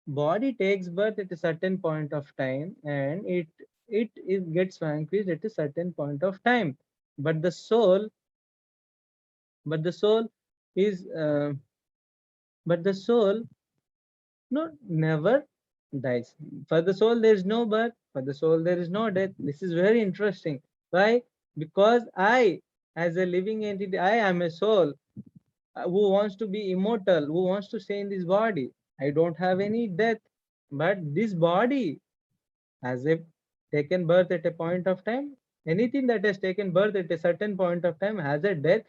body takes birth at a certain point of time and it gets vanquished at a certain point of time. But the soul, but the soul is but the soul no never dies. For the soul there is no birth, for the soul there is no death. This is very interesting. Why? Because I, as a living entity, I am a soul who wants to be immortal, who wants to stay in this body. I don't have any death, but this body has a taken birth at a point of time. Anything that has taken birth at a certain point of time has a death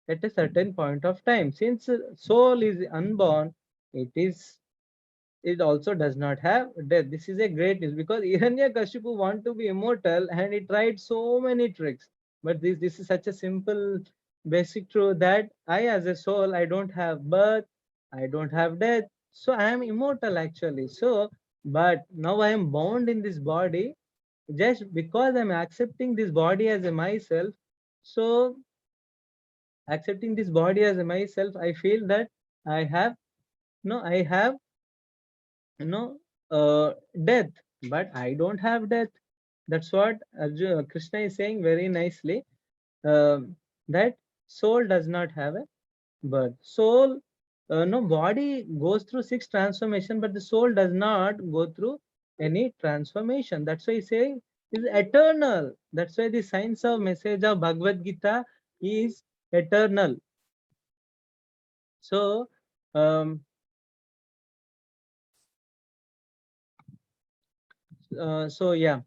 at a certain point of time. Since soul is unborn, it also does not have death. This is a great news because Hiranyakashipu want to be immortal and he tried so many tricks. But this is such a simple basic truth that I as a soul, I don't have birth, I don't have death. So I am immortal actually. So, but now I am bound in this body just because I'm accepting this body as a myself. So accepting this body as a myself, I feel that I have I have death, but I don't have death. That's what Krishna is saying very nicely, that soul does not have a birth. Soul, no, body goes through six transformation, but the soul does not go through any transformation. That's why he's saying is eternal. That's why the science of message of Bhagavad Gita is eternal. So, um, so yeah.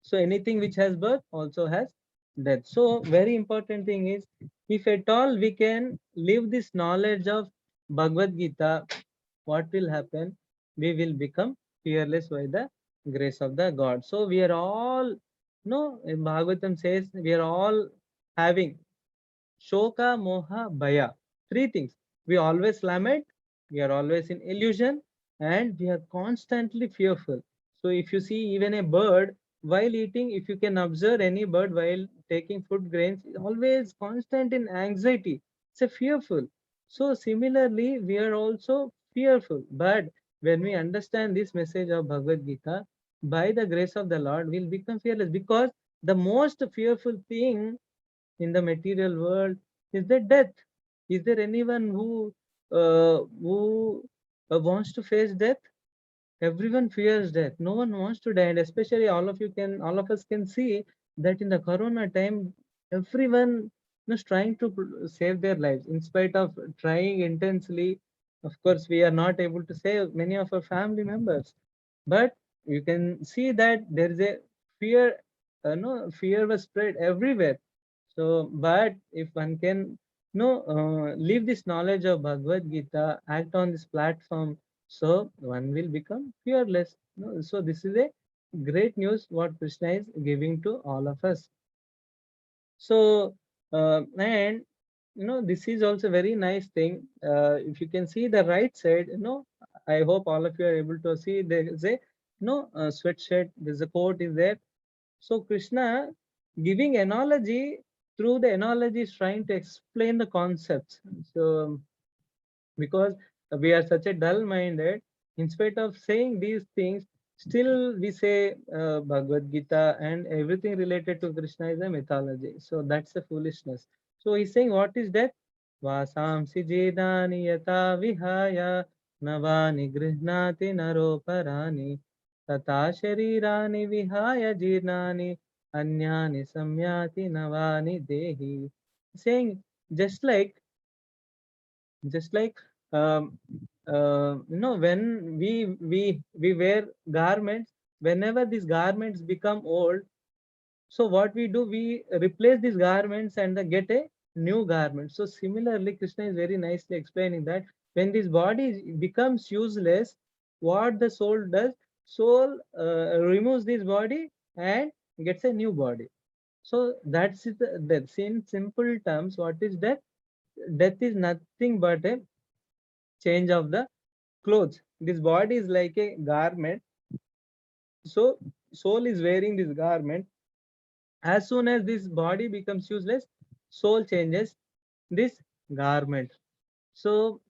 So anything which has birth also has death. So very important thing is, if at all we can live this knowledge of Bhagavad Gita, what will happen? We will become fearless by the grace of the God. So we are all, no, Bhagavatam says we are all having Shoka, Moha, Bhaya. Three things. We always lament, we are always in illusion, and we are constantly fearful. So if you see even a bird while eating, if you can observe any bird while taking food grains, always constant in anxiety. It's a fearful. So similarly, we are also fearful. But when we understand this message of Bhagavad Gita, by the grace of the Lord, we'll become fearless because the most fearful thing in the material world is there death. Is there anyone who wants to face death? Everyone fears death. No one wants to die, and especially all of us can see that in the corona time, everyone is trying to save their lives in spite of trying intensely. Of course, we are not able to save many of our family members, but you can see that there is a fear. No fear was spread everywhere. So, but if one can, leave this knowledge of Bhagavad Gita, act on this platform, So one will become fearless. No? So this is a great news what Krishna is giving to all of us. So and this is also very nice thing. If you can see the right side, I hope all of you are able to see there is a sweatshirt. There's a coat is there. So Krishna giving analogy, through the analogy is trying to explain the concepts. So because we are such a dull minded, in spite of saying these things, still we say Bhagavad Gita and everything related to Krishna is a mythology. So that's a foolishness. So he's saying, what is that? Vasamsi jedani yata vihaya navani grihnati naroparani tata sharirani vihaya jirnani anyani samyati navani dehi. Saying just like just like um, when we wear garments, whenever these garments become old, so what we do, we replace these garments and get a new garment. So similarly, Krishna is very nicely explaining that when this body becomes useless, what the soul does, soul removes this body and gets a new body. So that's in simple terms, what is death? Death is nothing but a change of the clothes. This body is like a garment. So soul is wearing this garment. As soon as this body becomes useless, soul changes this garment. So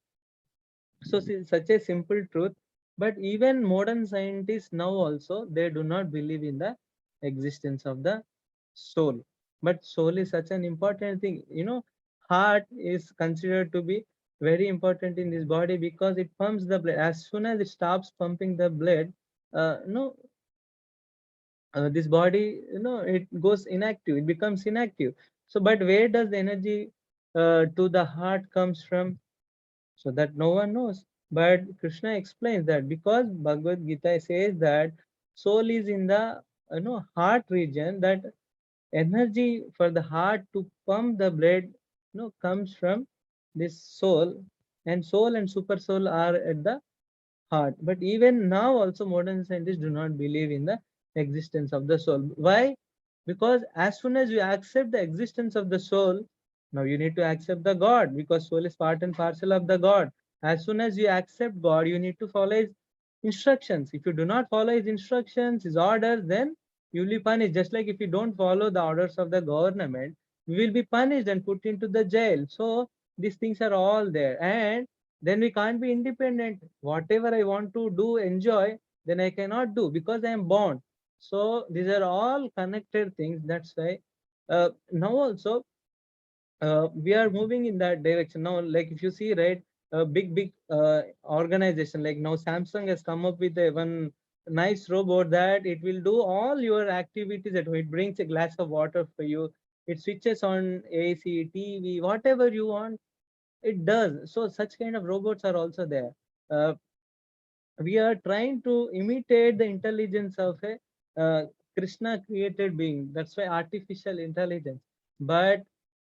such a simple truth. But even modern scientists now also they do not believe in the existence of the soul. But soul is such an important thing. Heart is considered to be very important in this body because it pumps the blood. As soon as it stops pumping the blood, no, this body, it goes inactive. It becomes inactive. So, but where does the energy to the heart comes from? So that no one knows. But Krishna explains that because Bhagavad Gita says that soul is in the heart region, that energy for the heart to pump the blood comes from this soul, and soul and super soul are at the heart. But even now also modern scientists do not believe in the existence of the soul. Why? Because as soon as you accept the existence of the soul, now you need to accept the God, because soul is part and parcel of the God. As soon as you accept God, you need to follow his instructions. If you do not follow his instructions, his orders, then you will be punished. Just like if you don't follow the orders of the government, you will be punished and put into the jail. So these things are all there. And then we can't be independent. Whatever I want to do, enjoy, then I cannot do because I am born. So these are all connected things. That's why now also we are moving in that direction. Now, like if you see, right, a big organization like now Samsung has come up with a one nice robot that it will do all your activities at home. It brings a glass of water for you. It switches on AC, TV, whatever you want it does. So such kind of robots are also there. Uh, we are trying to imitate the intelligence of a Krishna created being. That's why artificial intelligence. But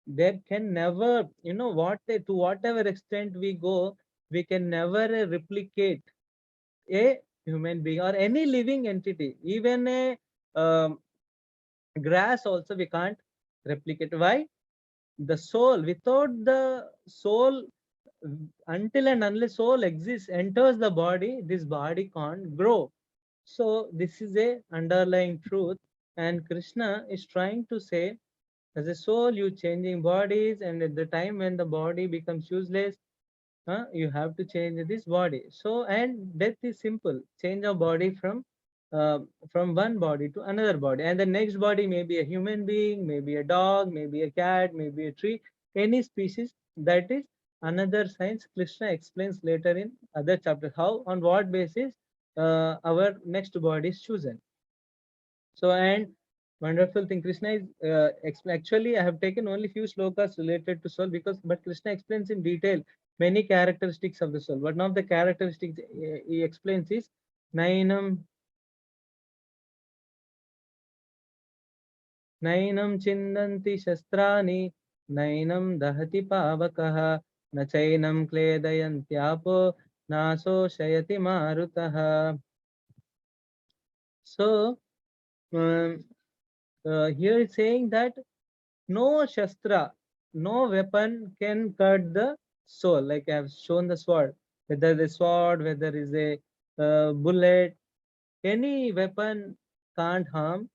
there can never, to whatever extent we go, we can never replicate a human being or any living entity. Even a um, grass also we can't replicate. Why? The soul, without the soul, until and unless soul exists, enters the body, this body can't grow. So this is a underlying truth, and Krishna is trying to say, as a soul, you changing bodies, and at the time when the body becomes useless, you have to change this body. So, and death is simple: change of body uh, from one body to another body, and the next body may be a human being, maybe a dog, maybe a cat, maybe a tree, any species. That is another science. Krishna explains later in other chapters how, on what basis our next body is chosen. So, and wonderful thing, Krishna is actually I have taken only few slokas related to soul, because but Krishna explains in detail many characteristics of the soul. One of the characteristics he explains is nainam nainam chindanti shastrani nainam dahati pavakaha na chainam kledayantyapo naso shayati marutaha. So here it's saying that no shastra, no weapon can cut the soul. Like I have shown the sword, whether the sword, whether is a bullet, any weapon can't harm,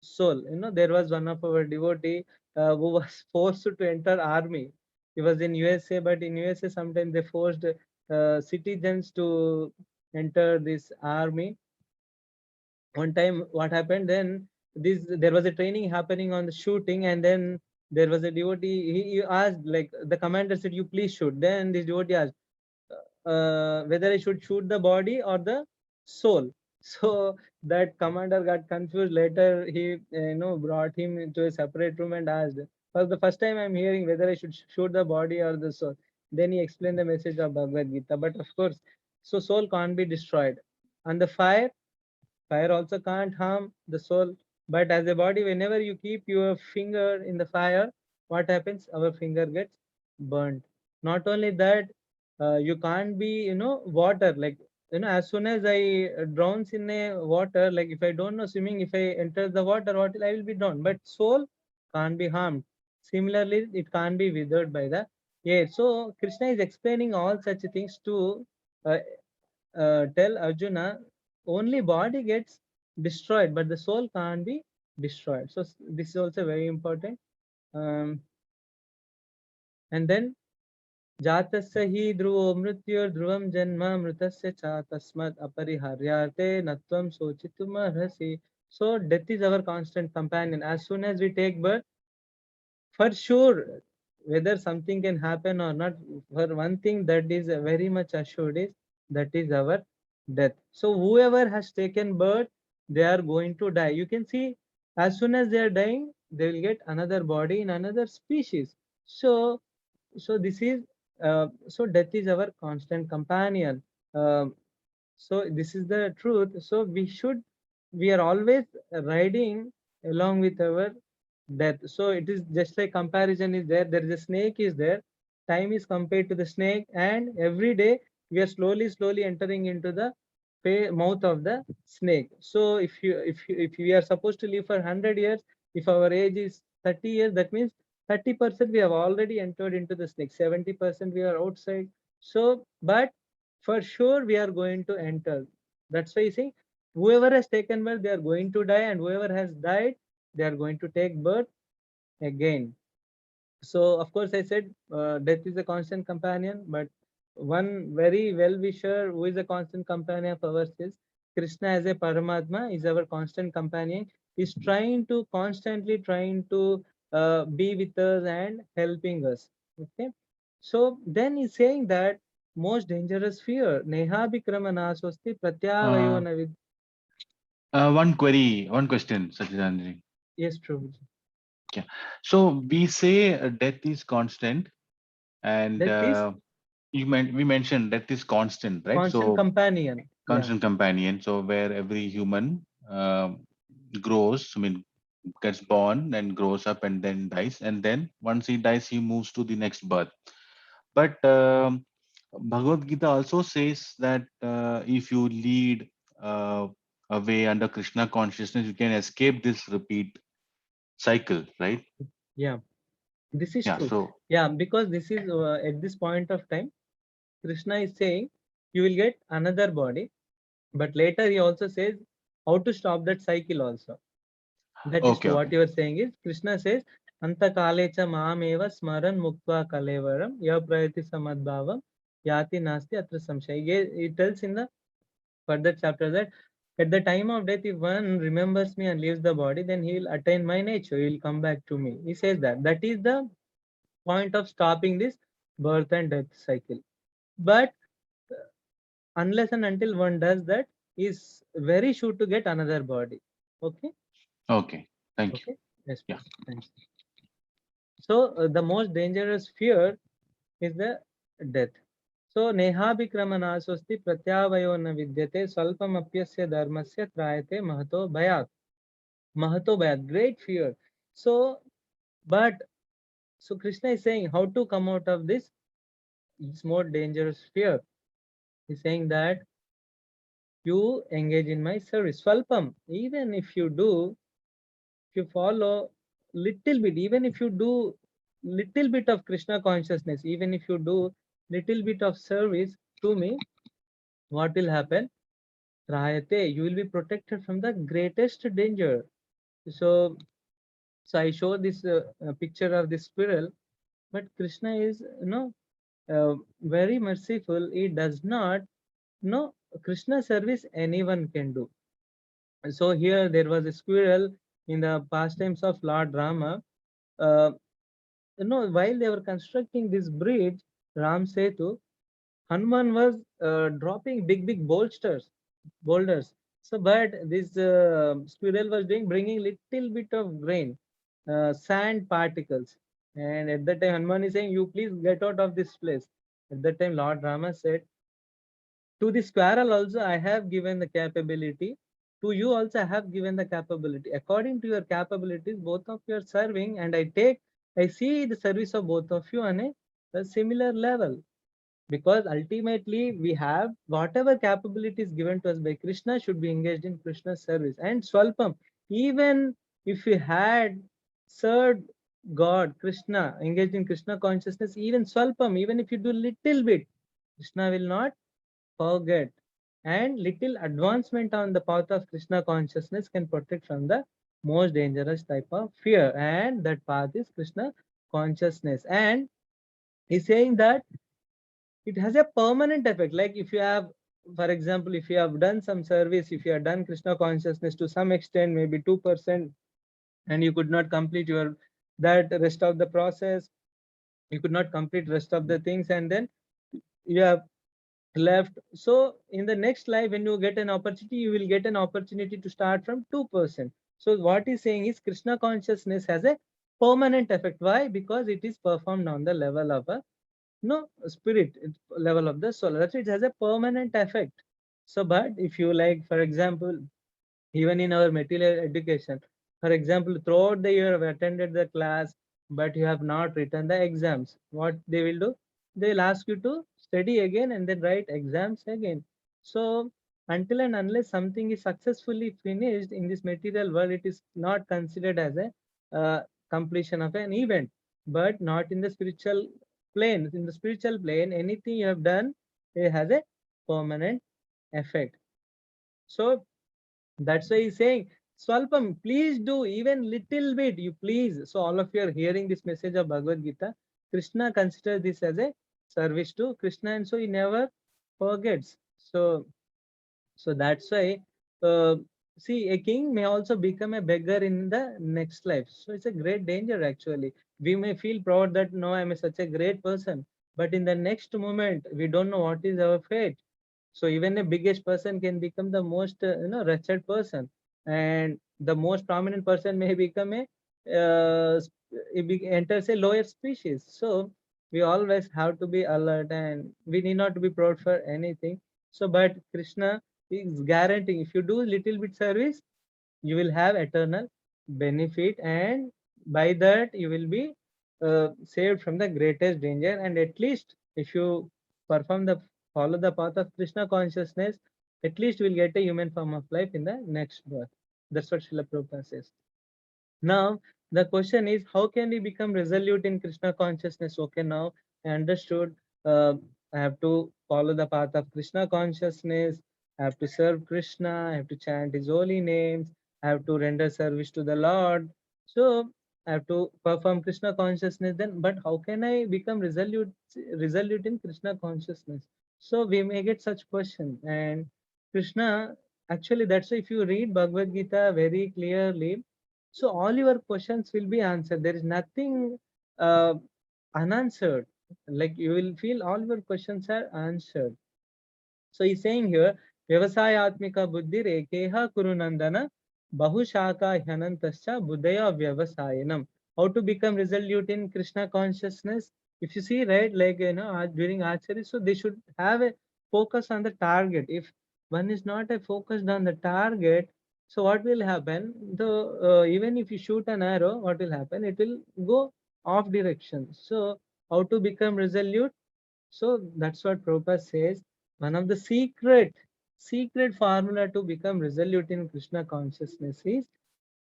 soul. There was one of our devotee who was forced to enter army. He was in USA, but in USA sometimes they forced citizens to enter this army. One time what happened then, this there was a training happening on the shooting, and then there was a devotee, he asked, like the commander said, you please shoot. Then this devotee asked whether I should shoot the body or the soul. So that commander got confused. Later he brought him into a separate room and asked, for the first time I'm hearing whether I should shoot the body or the soul. Then he explained the message of Bhagavad Gita. But of course, so soul can't be destroyed. And the fire also can't harm the soul. But as a body, whenever you keep your finger in the fire, what happens? Our finger gets burnt. Not only that, you can't be, water. Like, as soon as I drowns in a water, like if I don't know swimming, if I enter the water, what I will be drowned. But soul can't be harmed. Similarly, it can't be withered by the air. So Krishna is explaining all such things to uh, tell Arjuna, only body gets destroyed, but the soul can't be destroyed. So this is also very important. And then जातस्य हि ध्रुवो मृत्युर्ध्रुवं जन्म मृतस्य च तस्मात् अपरिहार्यार्थे natvam sochitumarhasi. So death is our constant companion. As soon as we take birth, for sure, whether something can happen or not, for one thing that is very much assured is that is our death. So whoever has taken birth, they are going to die. You can see, as soon as they are dying, they will get another body in another species. So this is so death is our constant companion. So this is the truth. So we are always riding along with our death. So it is just like comparison is there is a snake is there, time is compared to the snake, and every day we are slowly entering into the mouth of the snake. So if we are supposed to live for 100 years, if our age is 30 years, that means 30% we have already entered into the snake, 70% we are outside. So but for sure we are going to enter. That's why you see, whoever has taken birth, they are going to die, and whoever has died, they are going to take birth again. So of course I said death is a constant companion, but one very well wisher who is a constant companion of ours is Krishna as a Paramatma is our constant companion. He's constantly trying to be with us and helping us. Okay. So then he's saying that most dangerous fear, Neha Bikramana Swasti Pratyavayo Navid. One question, Satchidanand. Yes, true. So we say death is constant, and Death is we mentioned death is constant, right? constant So companion. constant companion. So where every human grows, I mean, gets born and grows up and then dies, and then once he dies, he moves to the next birth. But Bhagavad Gita also says that if you lead a way under Krishna consciousness, you can escape this repeat cycle, right? Yeah. This is Yeah. true. So Yeah, because this is at this point of time, Krishna is saying you will get another body, but later he also says how to stop that cycle also. That is true. What okay. you are saying is Krishna says, Anta kalecha maameva smaran muktva kalevaram ya prayati samadbhavam yati nasti atra samshay. He tells in the further chapter that at the time of death, if one remembers me and leaves the body, then he will attain my nature. He will come back to me. He says that. That is the point of stopping this birth and death cycle. But unless and until one does that, is very sure to get another body. Okay. Okay. Thank you. Okay. Yes. Yeah. Thanks. So the most dangerous fear is the death. So neha bikramana swasti pratyavayo na vidyate swalpam apyasya dharmasya trayate mahato bhayat. Mahato bhayat, great fear. So but so Krishna is saying how to come out of this it's more dangerous fear. He's saying that you engage in my service. Swalpam, even if you do, if you follow little bit, even if you do little bit of Krishna consciousness, even if you do little bit of service to me, what will happen? Trayate, you will be protected from the greatest danger. So, so I show this picture of this squirrel, but Krishna is, very merciful. He does not, Krishna service anyone can do. So here there was a squirrel in the pastimes of Lord Rama. Uh, while they were constructing this bridge, Ram Setu, Hanuman was dropping big boulders. So, but this squirrel was bringing little bit of grain, sand particles. And at that time, Hanuman is saying, "You please get out of this place." At that time, Lord Rama said, "To the squirrel also I have given the capability. To you also I have given the capability. According to your capabilities, both of you are serving, and I see the service of both of you on a similar level." Because ultimately we have whatever capabilities given to us by Krishna should be engaged in Krishna's service. And Swalpam, even if we had served God, Krishna, engaged in Krishna consciousness, even Swalpam, even if you do little bit, Krishna will not forget. And little advancement on the path of Krishna consciousness can protect from the most dangerous type of fear. And that path is Krishna consciousness. And he's saying that it has a permanent effect. Like if you have, for example, if you have done some service, if you have done Krishna consciousness to some extent, maybe 2%, and you could not complete your that rest of the process, you could not complete rest of the things, and then you have left. So in the next life, when you get an opportunity, you will get an opportunity to start from 2%. So what he's saying is Krishna consciousness has a permanent effect. Why? Because it is performed on the level of a spirit level of the soul. That's why it has a permanent effect. So, but if you like, for example, even in our material education, for example, throughout the year we attended the class, but you have not written the exams, what they will do? They'll ask you to study again and then write exams again. So until and unless something is successfully finished in this material world, it is not considered as a completion of an event. But not in the spiritual plane. In the spiritual plane, anything you have done, it has a permanent effect. So that's why he's saying, Swalpam, please do even little bit, you please. So all of you are hearing this message of Bhagavad Gita. Krishna considers this as a service to Krishna, and so he never forgets. So that's why, uh, see, a king may also become a beggar in the next life. So it's a great danger actually. We may feel proud that no, I'm such a great person, but in the next moment, we don't know what is our fate. So even a biggest person can become the most wretched person, and the most prominent person may become a enters a lower species. So we always have to be alert, and we need not to be proud for anything. So but Krishna is guaranteeing, if you do little bit service, you will have eternal benefit, and by that you will be saved from the greatest danger. And at least if you perform the follow the path of Krishna consciousness, at least you will get a human form of life in the next birth. That's what Srila Prabhupada says. Now the question is, how can we become resolute in Krishna consciousness? Okay, now I understood. I have to follow the path of Krishna consciousness. I have to serve Krishna. I have to chant His holy names. I have to render service to the Lord. So I have to perform Krishna consciousness. Then, but how can I become resolute in Krishna consciousness? So we may get such question, and Krishna actually, that's why if you read Bhagavad Gita very clearly, so all your questions will be answered. There is nothing uh, unanswered. Like you will feel all your questions are answered. So he's saying here, Vyavasayatmika buddhi rekeha kurunandana bahushaka hyanantascha buddhaya vyavasayanam. How to become resolute in Krishna consciousness? If you see, right, like during archery, so they should have a focus on the target. If one is not a focused on the target, so what will happen? The even if you shoot an arrow, what will happen? It will go off direction. So how to become resolute? So that's what Prabhupada says. One of the secret formula to become resolute in Krishna consciousness is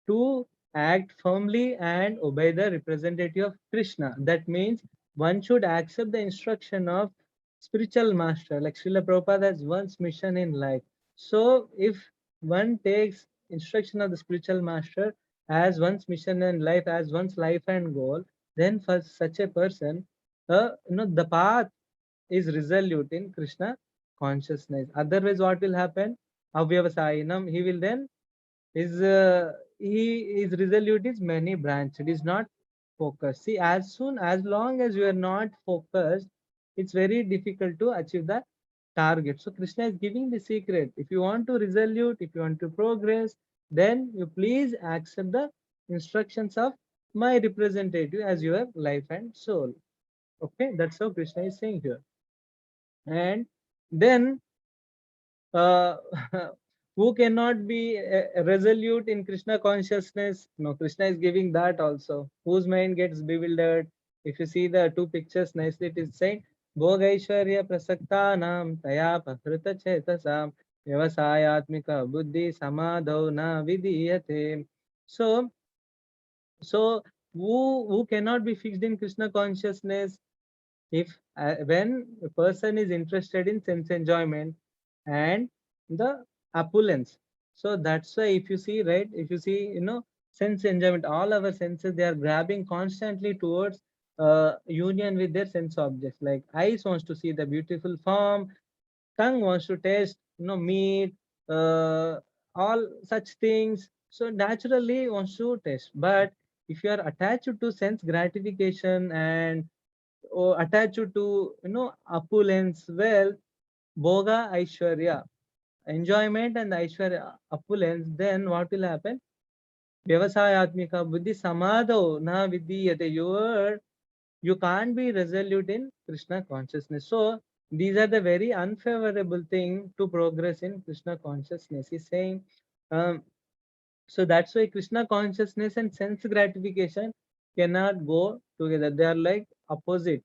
to act firmly and obey the representative of Krishna. That means one should accept the instruction of spiritual master, like Srila Prabhupada has one's mission in life. So if one takes instruction of the spiritual master as one's mission in life, as one's life and goal, then for such a person, the path is resolute in Krishna consciousness. Otherwise, what will happen? Avyavasayinam, he will then his resolute is many branched. It is not focused. See, as long as you are not focused, it's very difficult to achieve the target. So Krishna is giving the secret. If you want to resolute, if you want to progress, then you please accept the instructions of my representative as your life and soul. Okay, that's how Krishna is saying here. And then uh, who cannot be resolute in Krishna consciousness? No, Krishna is giving that also. Whose mind gets bewildered? If you see the two pictures nicely, it is saying Bhogaishwarya prasaktanam taya pahrita chetasam vyavasayatmika buddhi samadho na vidiyate. So, who cannot be fixed in Krishna consciousness? If when a person is interested in sense enjoyment and the opulence. So that's why if you see, right, if you see, sense enjoyment, all our senses, they are grabbing constantly towards union with their sense objects. Like eyes wants to see the beautiful form, tongue wants to taste, meat, all such things. So naturally wants to taste. But if you are attached to sense gratification and or attached to opulence, wealth, bhoga, aishwarya, enjoyment and aishwarya, opulence, then what will happen? Vyavasayatmika buddhi samadho na vidiyate. You can't be resolute in Krishna consciousness. So these are the very unfavorable thing to progress in Krishna consciousness. He's saying, um, so that's why Krishna consciousness and sense gratification cannot go together. They are like opposite.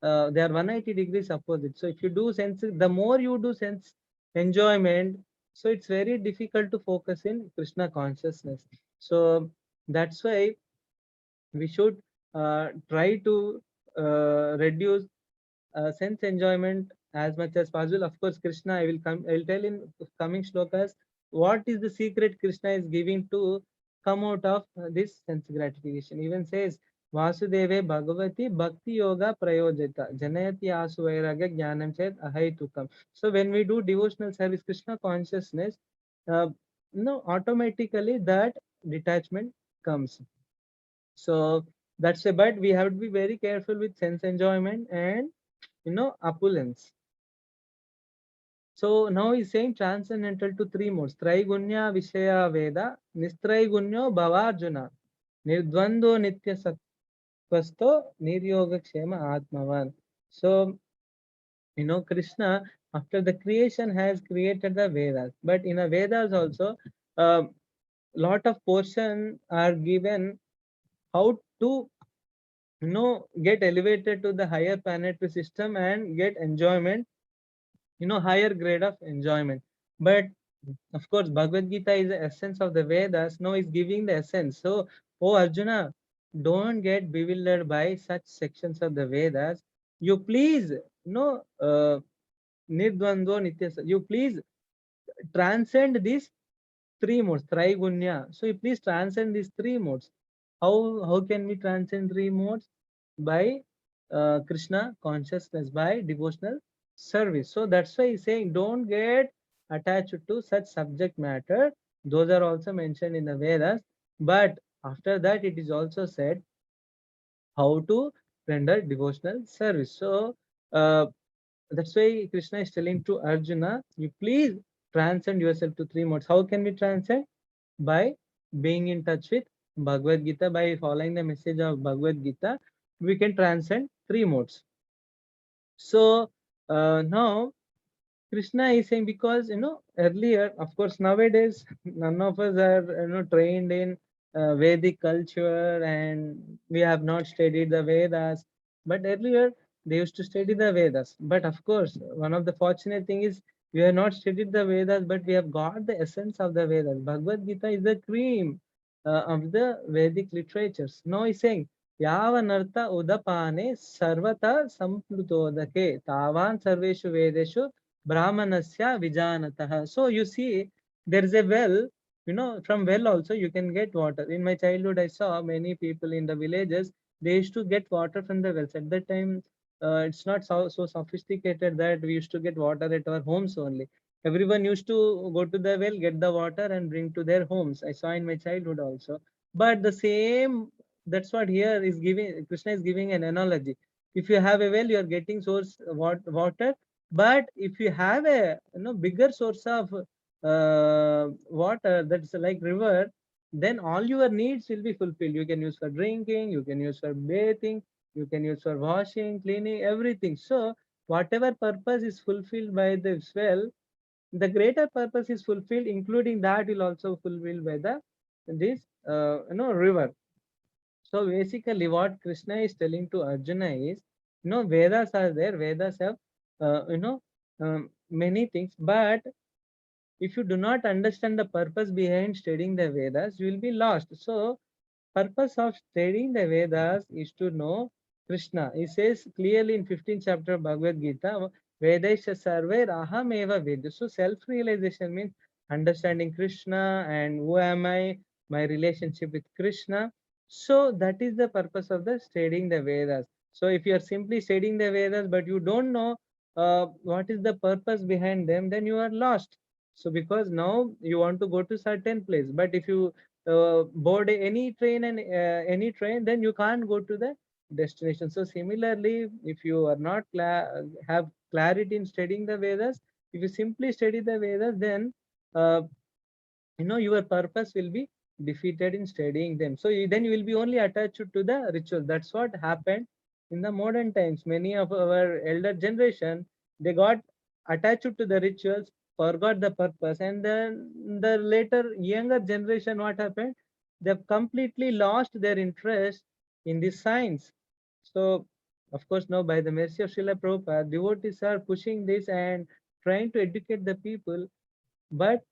They are 180 degrees opposite. So if you do sense, the more you do sense enjoyment, so it's very difficult to focus in Krishna consciousness. So that's why we should try to reduce sense enjoyment as much as possible. Of course, Krishna, I will tell in coming shlokas what is the secret Krishna is giving to come out of this sense gratification. Even says Vasudeve Bhagavati Bhakti Yoga Prayojita Janayati Asu Vairagya Jnanam Chet Ahaitukam. So when we do devotional service, Krishna consciousness, automatically that detachment comes. So that's a, but we have to be very careful with sense enjoyment and opulence. So now he's saying transcendental to three modes: Traigunya Vishaya Veda, Nistraigunya Bhavarjuna, Nirdvando Nitya Sattvasto, Niryoga Kshema Atmavan. So Krishna, after the creation, has created the Vedas, but in a Vedas also lot of portion are given how to get elevated to the higher planetary system and get enjoyment, higher grade of enjoyment. But of course Bhagavad Gita is the essence of the Vedas. Now is giving the essence. So, oh Arjuna, don't get bewildered by such sections of the Vedas. You please nirdvandvo nitya, you please transcend these three modes, Traigunya. So you please transcend these three modes. How can we transcend three modes? By Krishna consciousness, by devotional service. So that's why he's saying don't get attached to such subject matter. Those are also mentioned in the Vedas. But after that, it is also said how to render devotional service. So that's why Krishna is telling to Arjuna, you please transcend yourself to three modes. How can we transcend? By being in touch with Bhagavad Gita, by following the message of Bhagavad Gita, we can transcend three modes. So now Krishna is saying, because earlier, of course, nowadays none of us are trained in Vedic culture and we have not studied the Vedas. But earlier they used to study the Vedas. But of course, one of the fortunate thing is we have not studied the Vedas, but we have got the essence of the Vedas. Bhagavad Gita is the cream of the Vedic literatures. Now he's saying, Yavanartha udapane sarvata samplutodake tavan sarveshu vedeshu brahmanasya vijanatah. So you see, there is a well, from well also you can get water. In my childhood, I saw many people in the villages, they used to get water from the wells. At that time, it's not so sophisticated that we used to get water at our homes only. Everyone used to go to the well, get the water, and bring to their homes. I saw in my childhood also. But the same, that's what here is giving. Krishna is giving an analogy. If you have a well, you are getting source water. But if you have a bigger source of water, that's like river, then all your needs will be fulfilled. You can use for drinking, you can use for bathing, you can use for washing, cleaning, everything. So whatever purpose is fulfilled by this well, the greater purpose is fulfilled, including that will also fulfilled by the this river. So basically what Krishna is telling to Arjuna is, Vedas are there, Vedas have many things, but if you do not understand the purpose behind studying the Vedas, you will be lost. So purpose of studying the Vedas is to know Krishna. He says clearly in 15th chapter of Bhagavad Gita, Vedesha sarve aham eva Vedya. So self-realization means understanding Krishna and who am I, my relationship with Krishna. So that is the purpose of the studying the Vedas. So if you are simply studying the Vedas but you don't know what is the purpose behind them, then you are lost. So because now you want to go to certain place, but if you board any train and any train, then you can't go to the destination. So similarly, if you are not have clarity in studying the Vedas, if you simply study the Vedas, then uh, your purpose will be defeated in studying them. So then you will be only attached to the ritual. That's what happened in the modern times. Many of our elder generation, they got attached to the rituals, forgot the purpose, and then the later younger generation, what happened, they've completely lost their interest in the science. So of course now by the mercy of Srila Prabhupada, devotees are pushing this and trying to educate the people, but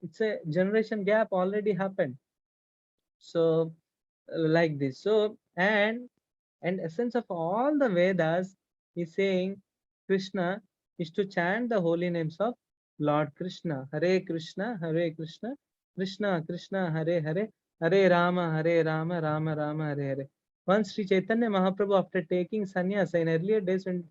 it's a generation gap already happened. So like this. So and essence of all the Vedas is saying Krishna is to chant the holy names of Lord Krishna. Hare Krishna, Hare Krishna, Krishna Krishna, Hare Hare, Hare Rama, Hare Rama, Rama Rama, Hare Hare. Once Sri Chaitanya Mahaprabhu, after taking sannyasa, in earlier days when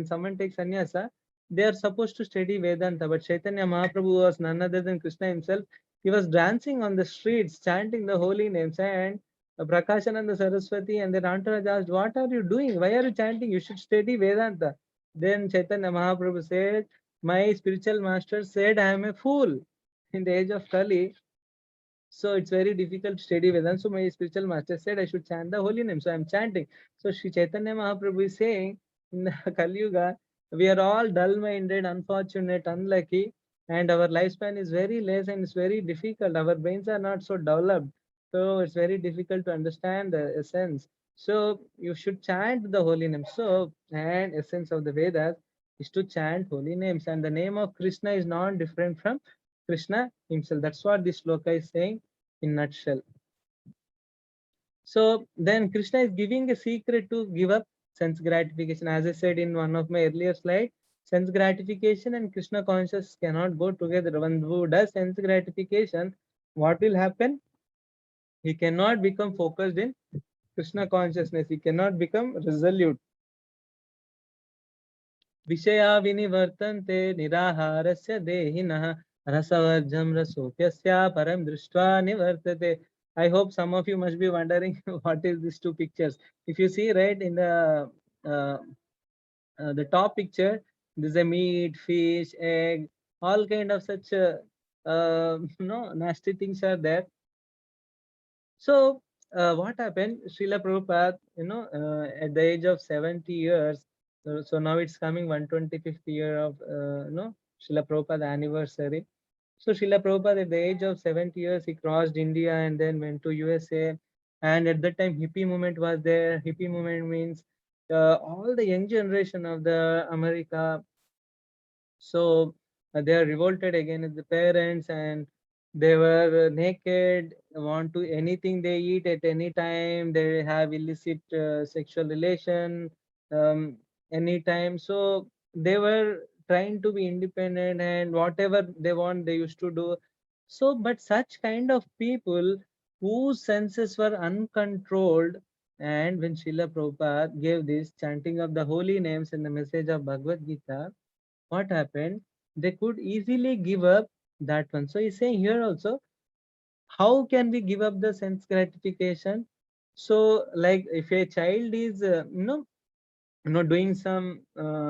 someone takes sannyasa, they are supposed to study Vedanta. But Chaitanya Mahaprabhu was none other than Krishna himself. He was dancing on the streets, chanting the holy names, and Prakashananda Saraswati and then entourage asked, "What are you doing? Why are you chanting? You should study Vedanta." Then Chaitanya Mahaprabhu said, "My spiritual master said I am a fool in the age of Kali. So it's very difficult to study Vedanta. So my spiritual master said I should chant the holy name. So I'm chanting." So Sri Chaitanya Mahaprabhu is saying, in the Kali Yuga, we are all dull-minded, unfortunate, unlucky, and our lifespan is very less and it's very difficult. Our brains are not so developed. So it's very difficult to understand the essence. So you should chant the holy name. So, and essence of the Vedas is to chant holy names. And the name of Krishna is not different from Krishna himself. That's what this sloka is saying in nutshell. So then Krishna is giving a secret to give up sense gratification. As I said in one of my earlier slides, sense gratification and Krishna consciousness cannot go together. One who does sense gratification, what will happen? He cannot become focused in Krishna consciousness. He cannot become resolute. Vishaya vinivartante niraharasya dehinah rasavarjam rasopyasya param drishtva nivartate. I hope some of you must be wondering what is these two pictures. If you see right in the top picture, there's a meat, fish, egg, all kind of such nasty things are there. So what happened? Srila Prabhupada, at the age of 70 years, so now it's coming 125th year of Srila Prabhupada anniversary. So Srila Prabhupada at the age of 70 years, he crossed India and then went to USA. And at that time, hippie movement was there. Hippie movement means all the young generation of the America, so they are revolted against the parents, and they were naked, want to anything they eat at any time. They have illicit sexual relation anytime. So they were trying to be independent, and whatever they want, they used to do. So, but such kind of people whose senses were uncontrolled, and when Srila Prabhupada gave this chanting of the holy names in the message of Bhagavad Gita, what happened? They could easily give up that one. So he's saying here also, how can we give up the sense gratification? So, like if a child is, doing some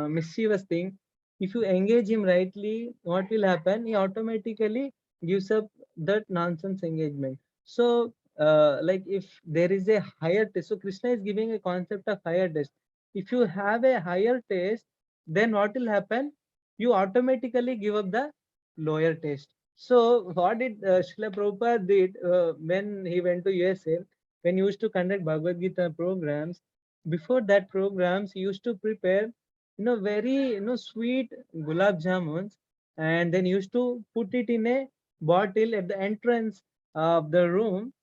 mischievous thing, if you engage him rightly, what will happen? He automatically gives up that nonsense engagement. So like if there is a higher taste, so Krishna is giving a concept of higher taste. If you have a higher taste, then what will happen? You automatically give up the lower taste. So what did Srila Prabhupada did when he went to USA, when he used to conduct Bhagavad Gita programs? Before that programs, he used to prepare very sweet gulab jamuns, and then used to put it in a bottle at the entrance of the room.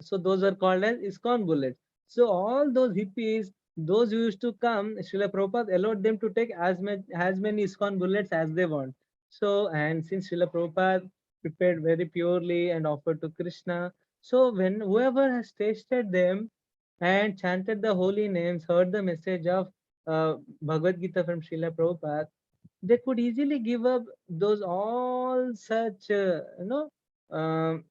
So those are called as ISKCON bullets. So all those hippies, those who used to come, Srila Prabhupada allowed them to take as many ISKCON bullets as they want. So, and since Srila Prabhupada prepared very purely and offered to Krishna, so when whoever has tasted them and chanted the holy names, heard the message of Bhagavad Gita from Srila Prabhupada, they could easily give up those all such um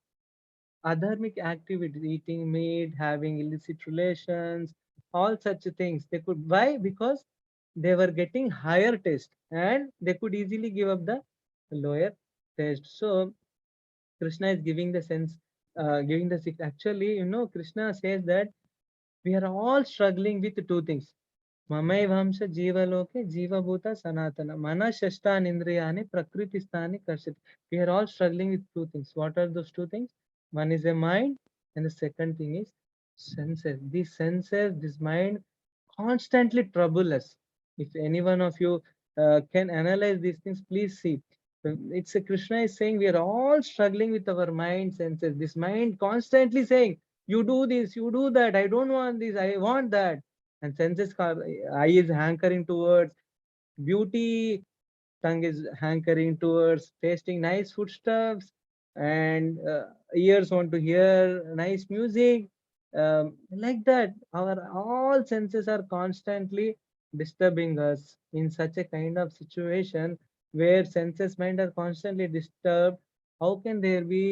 adharmic activities, eating meat, having illicit relations, all such things. They could, why? Because they were getting higher taste, and they could easily give up the lower taste. So Krishna is giving the sense, giving the actually, Krishna says that we are all struggling with two things. మమైవాంశ జీవలోకే జీవభూత సనాతన మన షష్టాన్ ఇంద్రియాని ప్రకృతి స్థాని కర్షిత. We are all struggling with two things. What are those two things? One is a mind, and the second thing is senses. These senses, this mind constantly trouble us. If any one of you can analyze these things, please see. It's a Krishna is saying we are all struggling with our mind senses. This mind constantly saying, you do this, you do that, I don't want this, I want that. And senses, eye is hankering towards beauty, tongue is hankering towards tasting nice foodstuffs, and ears want to hear nice music. Like that, our all senses are constantly disturbing us. In such a kind of situation where senses mind are constantly disturbed, how can there be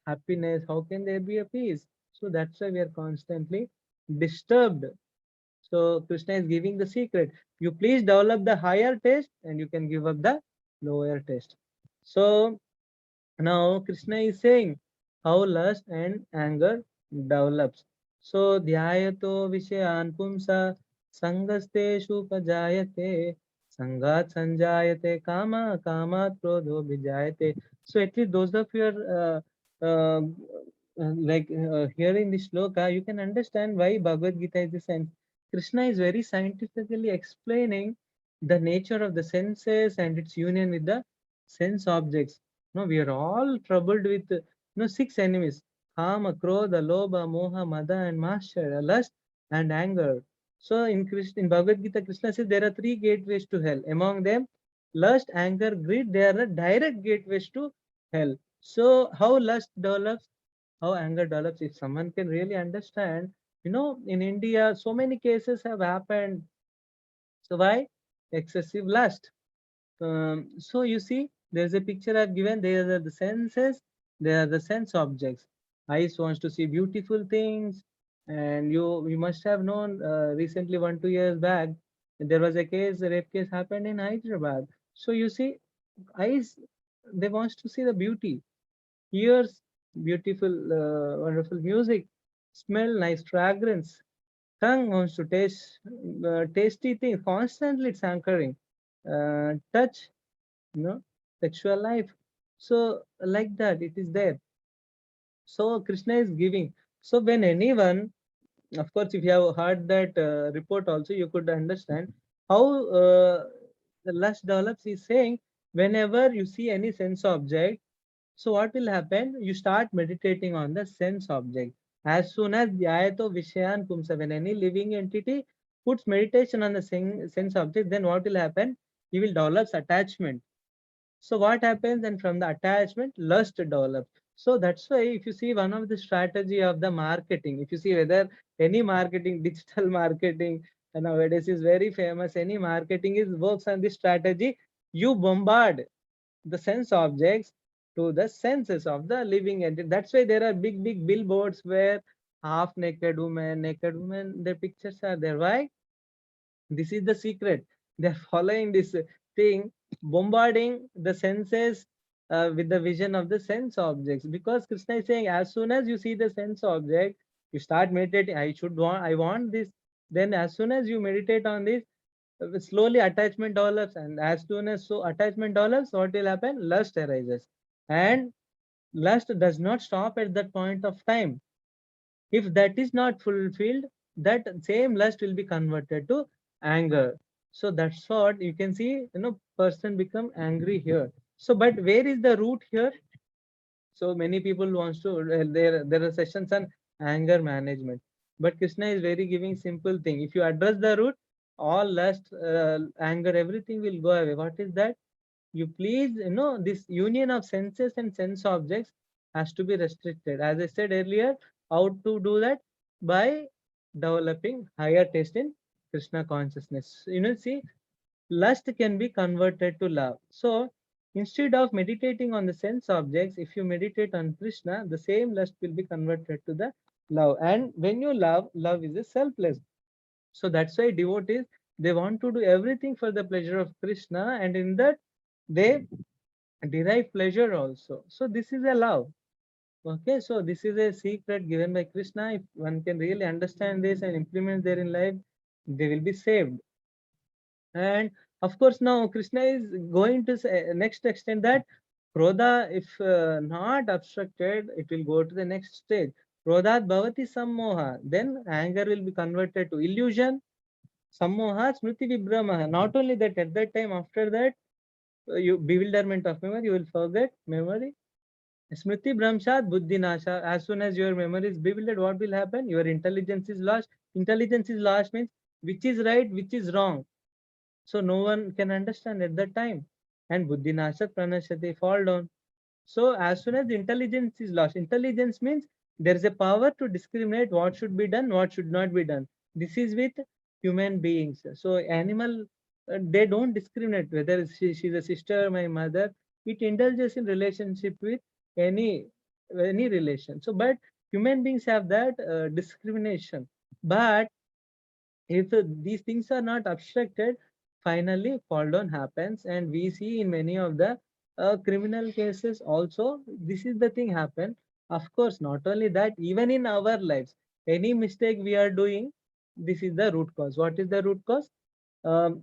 happiness? How can there be a peace? So that's why we are constantly disturbed. So Krishna is giving the secret. You please develop the higher taste, and you can give up the lower taste. So now Krishna is saying how lust and anger develops. So dhyayato vishayan pumsa sangasteshu pajayate sangat sanjayate kama kamat krodho bijayate. So at least those of you are hearing this shloka, you can understand why Bhagavad Gita is the sense. Krishna is very scientifically explaining the nature of the senses and its union with the sense objects. No, we are all troubled with six enemies: Kama, Krodha, Lobha, Moha, Mada, and Master, lust and anger. So in Bhagavad Gita, Krishna says there are three gateways to hell. Among them, lust, anger, greed, they are the direct gateways to hell. So how lust develops, how anger develops, if someone can really understand, in India, so many cases have happened. So why? Excessive lust. So you see, there's a picture I've given. There are the senses, there are the sense objects. Eyes wants to see beautiful things, and you must have known recently 1 2 years back there was a case, a rape case happened in Hyderabad. So you see, eyes, they wants to see the beauty. Ears, beautiful, wonderful music. Smell, nice fragrance. Tongue wants to taste tasty things. Constantly it's anchoring. Touch, you know sexual life. So like that it is there. So Krishna is giving. So when anyone Of course, if you have heard that report also, you could understand how the lust develops. Is saying whenever you see any sense object, so what will happen? You start meditating on the sense object. As soon as dhyayato vishayan pumsa, when any living entity puts meditation on the sense object, then what will happen? He will develop attachment. So what happens? And from the attachment, lust develops. So that's why if you see one of the strategy of the marketing, if you see whether any marketing, digital marketing nowadays is very famous, any marketing is works on this strategy. You bombard the sense objects to the senses of the living entity. That's why there are big billboards where half naked woman, their pictures are there. Why? This is the secret. They're following this thing, bombarding the senses with the vision of the sense objects. Because Krishna is saying, as soon as you see the sense object, you start meditating. I want this. Then, as soon as you meditate on this, slowly attachment develops, and as soon as so attachment develops, what will happen? Lust arises, and lust does not stop at that point of time. If that is not fulfilled, that same lust will be converted to anger. So that's what you can see, person become angry here. So but where is the root here? So many people wants to there are sessions on anger management, but Krishna is very giving simple thing. If you address the root, all lust, anger, everything will go away. What is that? You please, this union of senses and sense objects has to be restricted. As I said earlier, how to do that? By developing higher taste in Krishna consciousness. See, lust can be converted to love. So instead of meditating on the sense objects, if you meditate on Krishna, the same lust will be converted to the love. And when you love is a selfless. So that's why devotees, they want to do everything for the pleasure of Krishna, and in that they derive pleasure also. So this is a love. Okay, so this is a secret given by Krishna. If one can really understand this and implement there in life, they will be saved. And of course, now Krishna is going to say, next extend that Krodha, if not obstructed, it will go to the next stage. Krodhat bhavati sammoha. Then anger will be converted to illusion. Sammoha smriti vibhramaha. Not only that, at that time, after that, you bewilderment of memory, you will forget memory. Smriti Brahmshat Buddhi Nasha. As soon as your memory is bewildered, what will happen? Your intelligence is lost. Intelligence is lost means which is right, which is wrong. So no one can understand at that time. And Buddhi Nasha Pranashati, fall down. So as soon as the intelligence is lost, intelligence means there is a power to discriminate what should be done, what should not be done. This is with human beings. So animal, they don't discriminate whether she's a sister or my mother. It indulges in relationship with any any relation. So, but human beings have that discrimination. But if these things are not obstructed, finally fall down happens, and we see in many of the criminal cases also this is the thing happen. Of course, not only that, even in our lives, any mistake we are doing, this is the root cause. What is the root cause?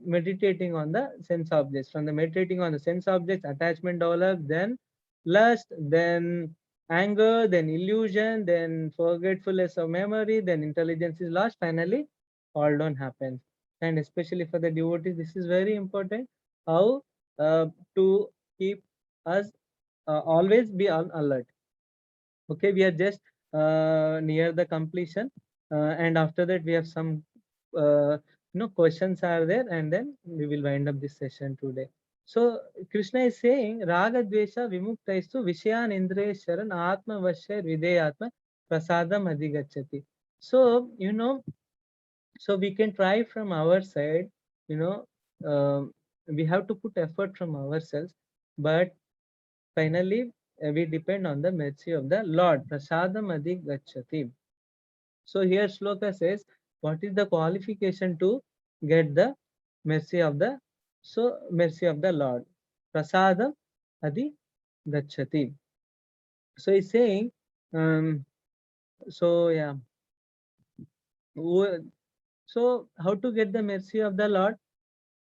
Meditating on the sense objects. From the meditating on the sense objects, attachment develops, then lust, then anger, then illusion, then forgetfulness of memory, then intelligence is lost, finally fall down happens. And especially for the devotees, this is very important, how to keep us always be on alert. Okay, we are just near the completion, and after that we have some questions are there, and then we will wind up this session today. So Krishna is saying raga dvesha vimuktaistu vishayan indresharan atma vashya videyatma prasadam adhigachati. So so we can try from our side, you know we have to put effort from ourselves, but finally we depend on the mercy of the Lord. Prasadam adhigachati. So here shloka says, what is the qualification to get the mercy of the mercy of the Lord? Prasadam adhigachati. So he's saying, so yeah, so how to get the mercy of the Lord?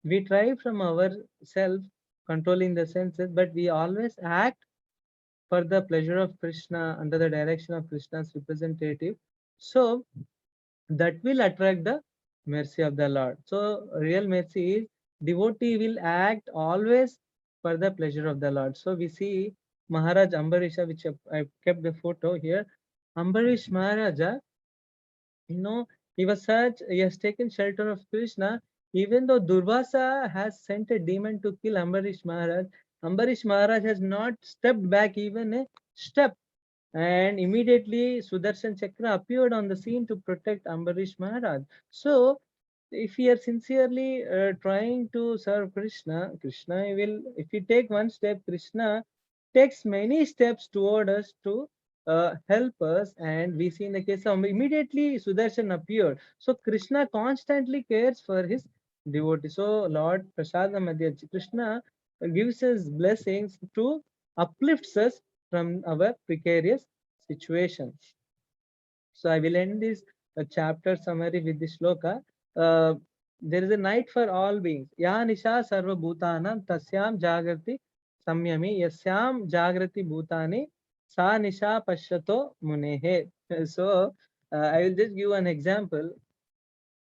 We try from ourselves controlling the senses, but we always act for the pleasure of Krishna under the direction of Krishna's representative. So that will attract the mercy of the Lord. So real mercy is devotee will act always for the pleasure of the Lord. So we see Maharaj Ambarisha, which I've kept the photo here. Ambarish Maharaja, he was such, he has taken shelter of Krishna, even though Durvasa has sent a demon to kill Ambarish Maharaj has not stepped back even a step. And immediately Sudarshan Chakra appeared on the scene to protect Ambarish Maharaj. So, if we are sincerely trying to serve Krishna, Krishna will, if we take one step, Krishna takes many steps toward us to help us. And we see in the case of immediately Sudarshan appeared. So, Krishna constantly cares for his devotees. So, Lord Prasadam Krishna gives us blessings to uplifts us from our precarious situations. So I will end this chapter summary with this shloka. Uh, there is a night for all beings. Ya nisha sarva bhutanam tasyam jagrati samyami yasyam jagrati bhutani sa nisha pashyato munehe. So I will just give an example.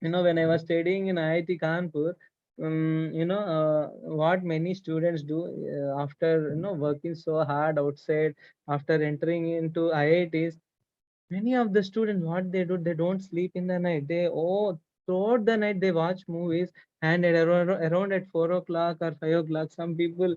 When I was studying in IIT Kanpur, what many students do after working so hard outside, after entering into IITs, many of the students, what they do, they don't sleep in the night. Throughout the night they watch movies, and around at 4 o'clock or 5 o'clock, some people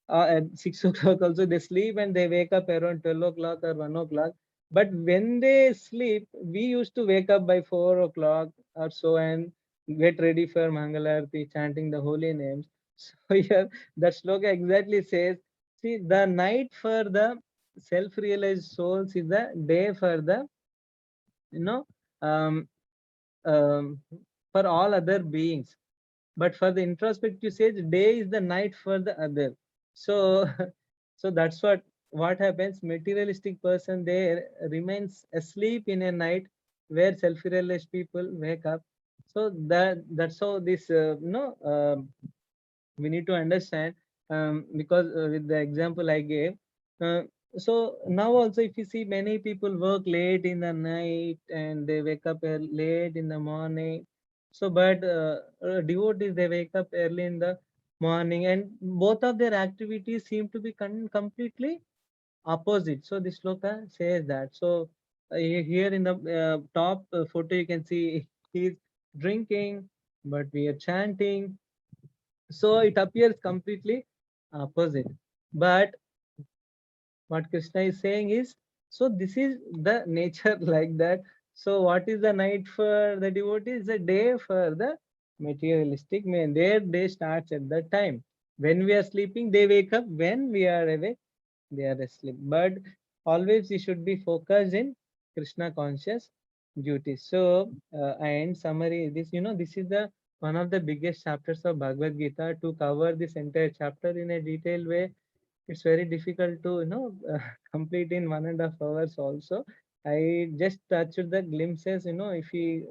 at 6 o'clock also they sleep, and they wake up around 12 o'clock or 1 o'clock. But when they sleep, we used to wake up by 4 o'clock or so and get ready for Mangalarti, chanting the holy names. So here, that sloka exactly says, see, the night for the self-realized souls is the day for the, you know, um, um, for all other beings. But for the introspective stage, day is the night for the other. So, so that's what happens. Materialistic person there remains asleep in a night, where self-realized people wake up. So that's how this we need to understand, because with the example I gave. Uh, so now also, if you see, many people work late in the night and they wake up late in the morning. So, but devotees, they wake up early in the morning, and both of their activities seem to be completely opposite. So this sloka says that. So here in the top photo, you can see he's drinking, but we are chanting. So it appears completely opposite. But what Krishna is saying is, so this is the nature like that. So what is the night for the devotees? The day for the materialistic man. Their day starts at that time. When we are sleeping, they wake up. When we are awake, they are asleep. But always we should be focused in Krishna conscious duties. So and summary, this is the one of the biggest chapters of Bhagavad Gita. To cover this entire chapter in a detailed way, it's very difficult to complete in 1.5 hours also. I just touched the glimpses, if you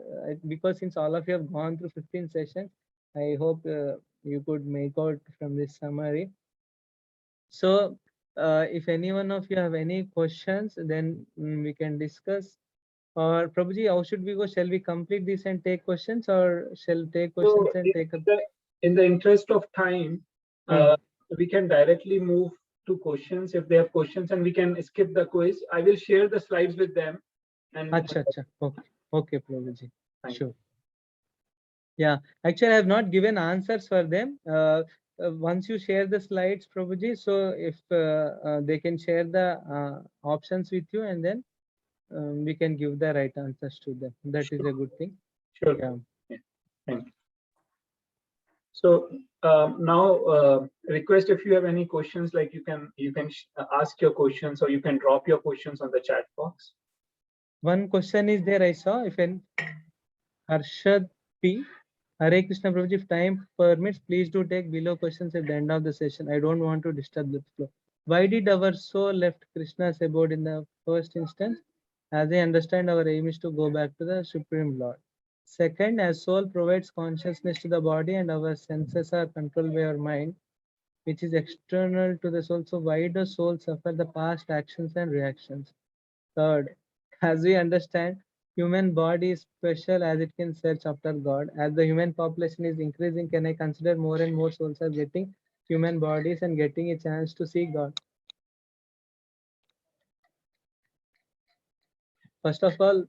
because since all of you have gone through 15 sessions, I hope you could make out from this summary. So if any one of you have any questions, then we can discuss. Or Prabhuji, how should we go? Shall we complete this and take questions, or shall take questions So and take up? in the interest of time, Hmm. we can directly move to questions if they have questions, and we can skip the quiz. I will share the slides with them. And Acha, acha. Okay, Prabhuji. Thank Sure. Yeah, actually, I have not given answers for them. Once you share the slides, Prabhuji, so if they can share the options with you, and then we can give the right answers to them. That is a good thing. sure. Yeah. Yeah. Thank you. So now, request if you have any questions, like you can ask your questions, or you can drop your questions on the chat box. One question is there, I saw. If an Harshad P. Hare Krishna Prabhuji, if time permits, please do take below questions at the end of the session. I don't want to disturb the flow. Why did our soul left Krishna's abode in the first instance? As I understand, our aim is to go back to the Supreme Lord. Second, as soul provides consciousness to the body and our senses are controlled by our mind, which is external to the soul. So why does soul suffer the past actions and reactions? Third, as we understand, human body is special as it can search after God. As the human population is increasing, can I consider more and more souls are getting human bodies and getting a chance to see God? First of all,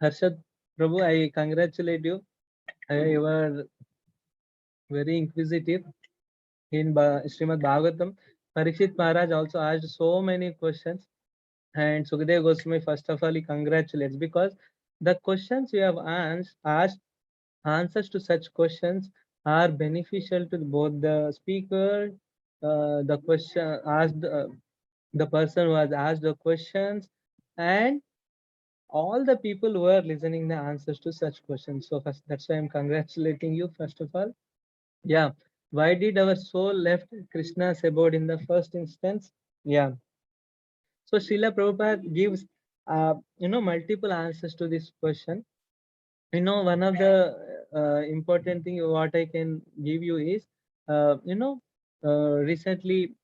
Harshad Prabhu, I congratulate you. You are very inquisitive in Srimad Bhagavatam. Parikshit Maharaj also asked so many questions, and Sukadev Goswami, first of all, he congratulates because the questions you have asked, answers to such questions are beneficial to both the speaker, the question asked, the person who has asked the questions, and all the people who are listening the answers to such questions. So first, that's why I'm congratulating you, first of all. Yeah. Why did our soul left Krishna's abode in the first instance? Yeah. So Srila Prabhupada gives, multiple answers to this question. One of the important thing what I can give you is, recently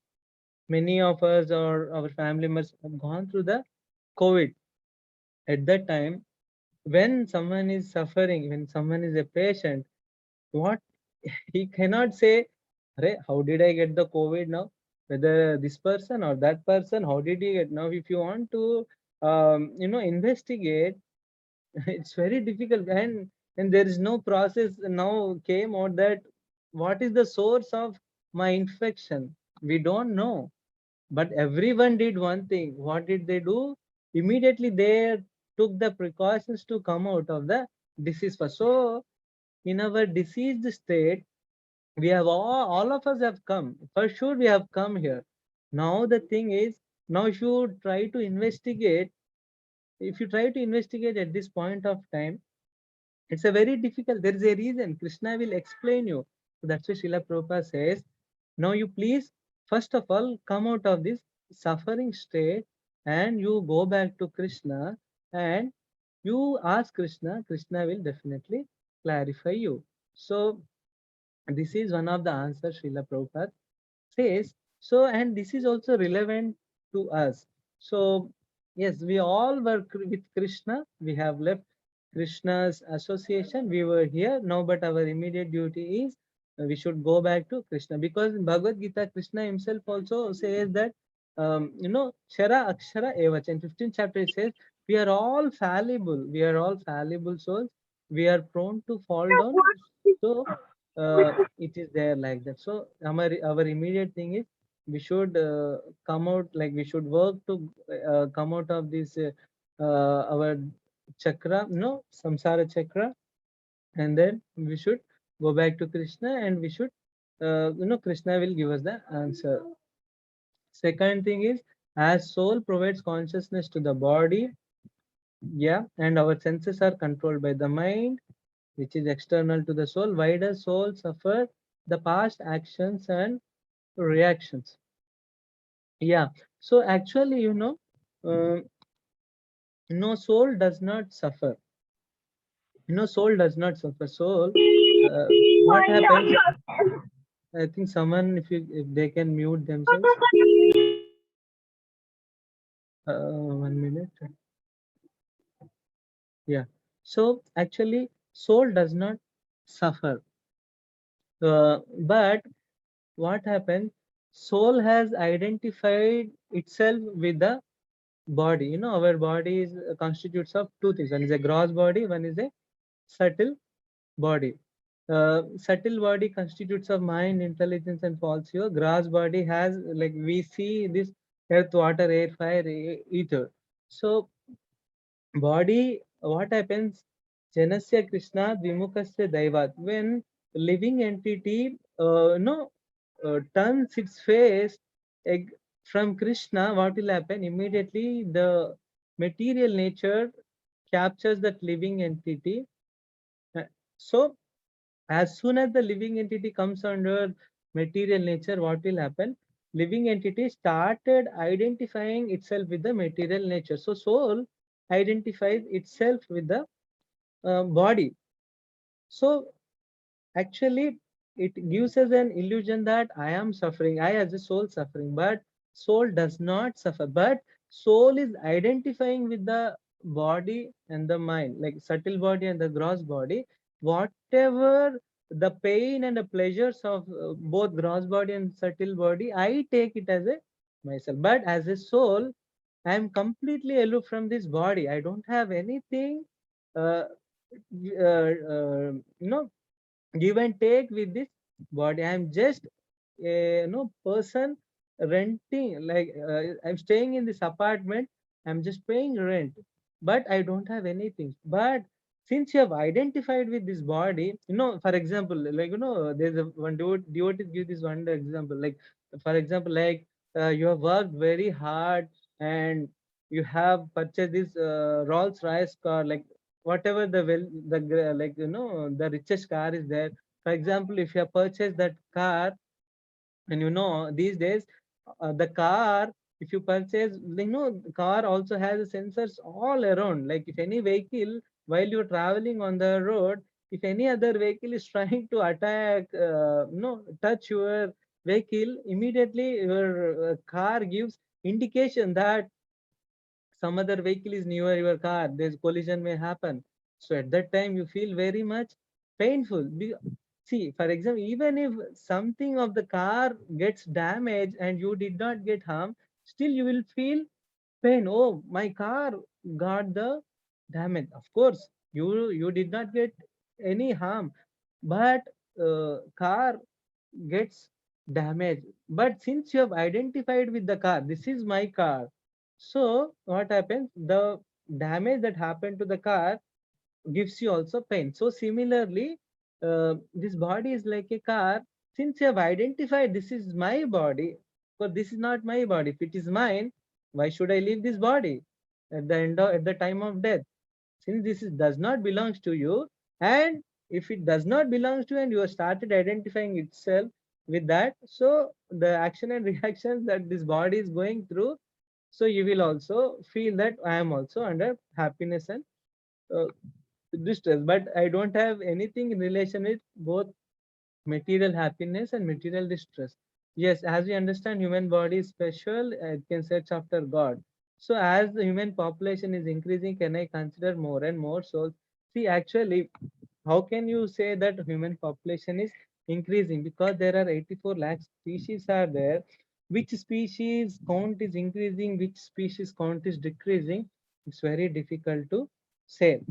many of us or our family members have gone through the COVID. At that time, when someone is suffering, when someone is a patient, what he cannot say, "Arey, how did I get the COVID now? Whether this person or that person, how did he get?" Now, if you want to, investigate, it's very difficult, and there is no process now came out that what is the source of my infection. We don't know, but everyone did one thing. What did they do? Immediately they took the precautions to come out of the disease first. So in our diseased state, we have all of us have come, for sure we have come here. Now the thing is, now if you try to investigate at this point of time, it's a very difficult. There is a reason. Krishna will explain you. So that's why Srila Prabhupada says, now you please, first of all, come out of this suffering state and you go back to Krishna and you ask Krishna. Krishna will definitely clarify you. So this is one of the answers Srila Prabhupada says. So, and this is also relevant to us. So, yes, we all were with Krishna. We have left Krishna's association. We were here now, but our immediate duty is we should go back to Krishna, because in Bhagavad Gita, Krishna himself also says that, Chara Akshara Evacha. In 15th chapter, it says, we are all fallible. We are all fallible souls. We are prone to fall down. So, it is there like that. So our immediate thing is we should come out, like we should work to come out of this our chakra, no, samsara chakra, and then we should go back to Krishna, and we should Krishna will give us the answer. Second thing is, as soul provides consciousness to the body, yeah, and our senses are controlled by the mind, which is external to the soul. Why does soul suffer the past actions and reactions? Yeah. So actually, uh, no, soul does not suffer. Soul does not suffer. Soul, what happens? I think someone, if they can mute themselves. 1 minute. Yeah. So actually, soul does not suffer. But what happens? Soul has identified itself with the body. Our body is constitutes of two things. One is a gross body, one is a subtle body. Subtle body constitutes of mind, intelligence, and falsehood. Gross body has, like we see this earth, water, air, fire, ether. So body, what happens? Janasya Krishna Vimukasya Daivat. When living entity turns its face from Krishna, what will happen? Immediately the material nature captures that living entity. So as soon as the living entity comes under material nature, what will happen? Living entity started identifying itself with the material nature. So soul identifies itself with the body. So actually, it gives us an illusion that I am suffering, I as a soul suffering, but soul does not suffer. But soul is identifying with the body and the mind, like subtle body and the gross body, whatever the pain and the pleasures of both gross body and subtle body, I take it as a myself. But as a soul, I am completely aloof from this body. I don't have anything, uh, give and take with this body. I'm just a person renting, like I'm staying in this apartment. I'm just paying rent, but I don't have anything. But since you have identified with this body, for example, like there's a one devotee give this one example. Like for example, like you have worked very hard and you have purchased this Rolls Royce car, like whatever like the richest car is there. For example, if you have purchased that car, and these days the car, if you purchase, the car also has sensors all around. Like if any vehicle, while you're traveling on the road, if any other vehicle is trying to attack, touch your vehicle, immediately your car gives indication that some other vehicle is near your car, there's collision may happen. So at that time you feel very much painful. See, for example, even if something of the car gets damaged and you did not get harm, still you will feel pain. Oh, my car got the damage. Of course, you did not get any harm, but car gets damaged. But since you have identified with the car, this is my car. So what happens? The damage that happened to the car gives you also pain. So similarly, this body is like a car. Since you have identified this is my body, but this is not my body. If it is mine, why should I leave this body at the time of death? Since does not belongs to you, and if it does not belongs to you and you have started identifying itself with that, so the action and reactions that this body is going through, so you will also feel that I am also under happiness and uh, distress. But I don't have anything in relation with both material happiness and material distress. Yes, as we understand, human body is special, it can search after God. So as the human population is increasing, can I consider more and more souls? See, actually, how can you say that human population is increasing? Because there are 84 lakh species are there. Which species count is increasing, which species count is decreasing? It's very difficult to say.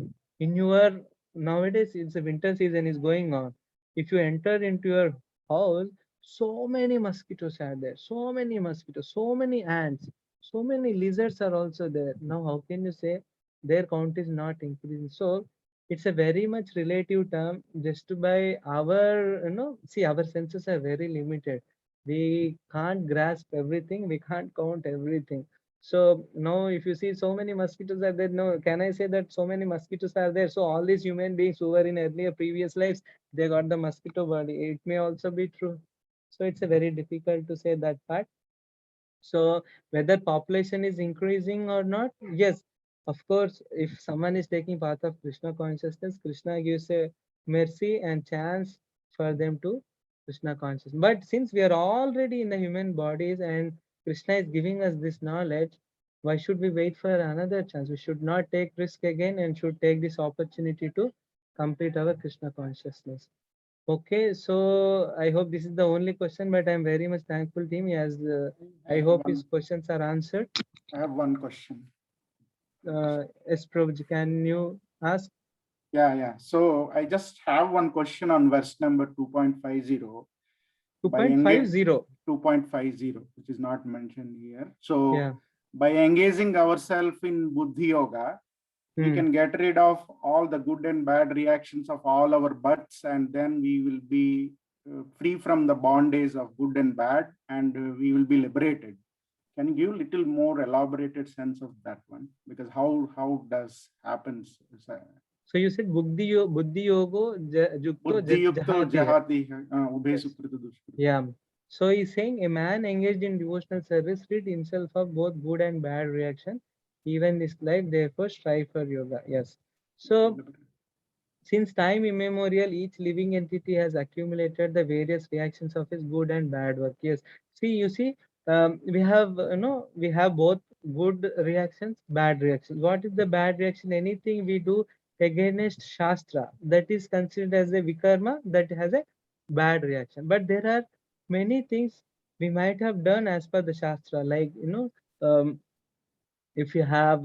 In your nowadays, it's a winter season is going on. If you enter into your house, so many mosquitoes are there, so many mosquitoes, so many ants, so many lizards are also there. Now, how can you say their count is not increasing? So it's a very much relative term. Just by our, see, our senses are very limited. We can't grasp everything, we can't count everything. So now if you see so many mosquitoes are there, no, can I say that so many mosquitoes are there, so all these human beings who were in earlier previous lives, they got the mosquito body? It may also be true. So it's a very difficult to say that part. So whether population is increasing or not, yes, of course, if someone is taking path of Krishna consciousness, Krishna gives a mercy and chance for them to Krishna consciousness. But since we are already in the human bodies and Krishna is giving us this knowledge, why should we wait for another chance? We should not take risk again and should take this opportunity to complete our Krishna consciousness. Okay, so I hope this is the only question, but I'm very much thankful to him as I hope his questions are answered. I have one question. Yes, Prabhuji, can you ask? Yeah. So I just have one question on verse number 2.50. 2.50. 2.50, which is not mentioned here. So Yeah. by engaging ourselves in Buddhi Yoga, we can get rid of all the good and bad reactions of all our births, and then we will be free from the bondage of good and bad, and we will be liberated. Can you give a little more elaborated sense of that one? Because how does happens? So you said Buddhi Yogo Jukto Jahati. Yeah. So he's saying a man engaged in devotional service rid himself of both good and bad reaction, even this life, therefore strive for yoga. Yes. So since time immemorial, each living entity has accumulated the various reactions of his good and bad work. Yes. See, you see, we have we have both good reactions, bad reactions. What is the bad reaction? Anything we do against Shastra, that is considered as a vikarma, that has a bad reaction. But there are many things we might have done as per the Shastra, like, if you have,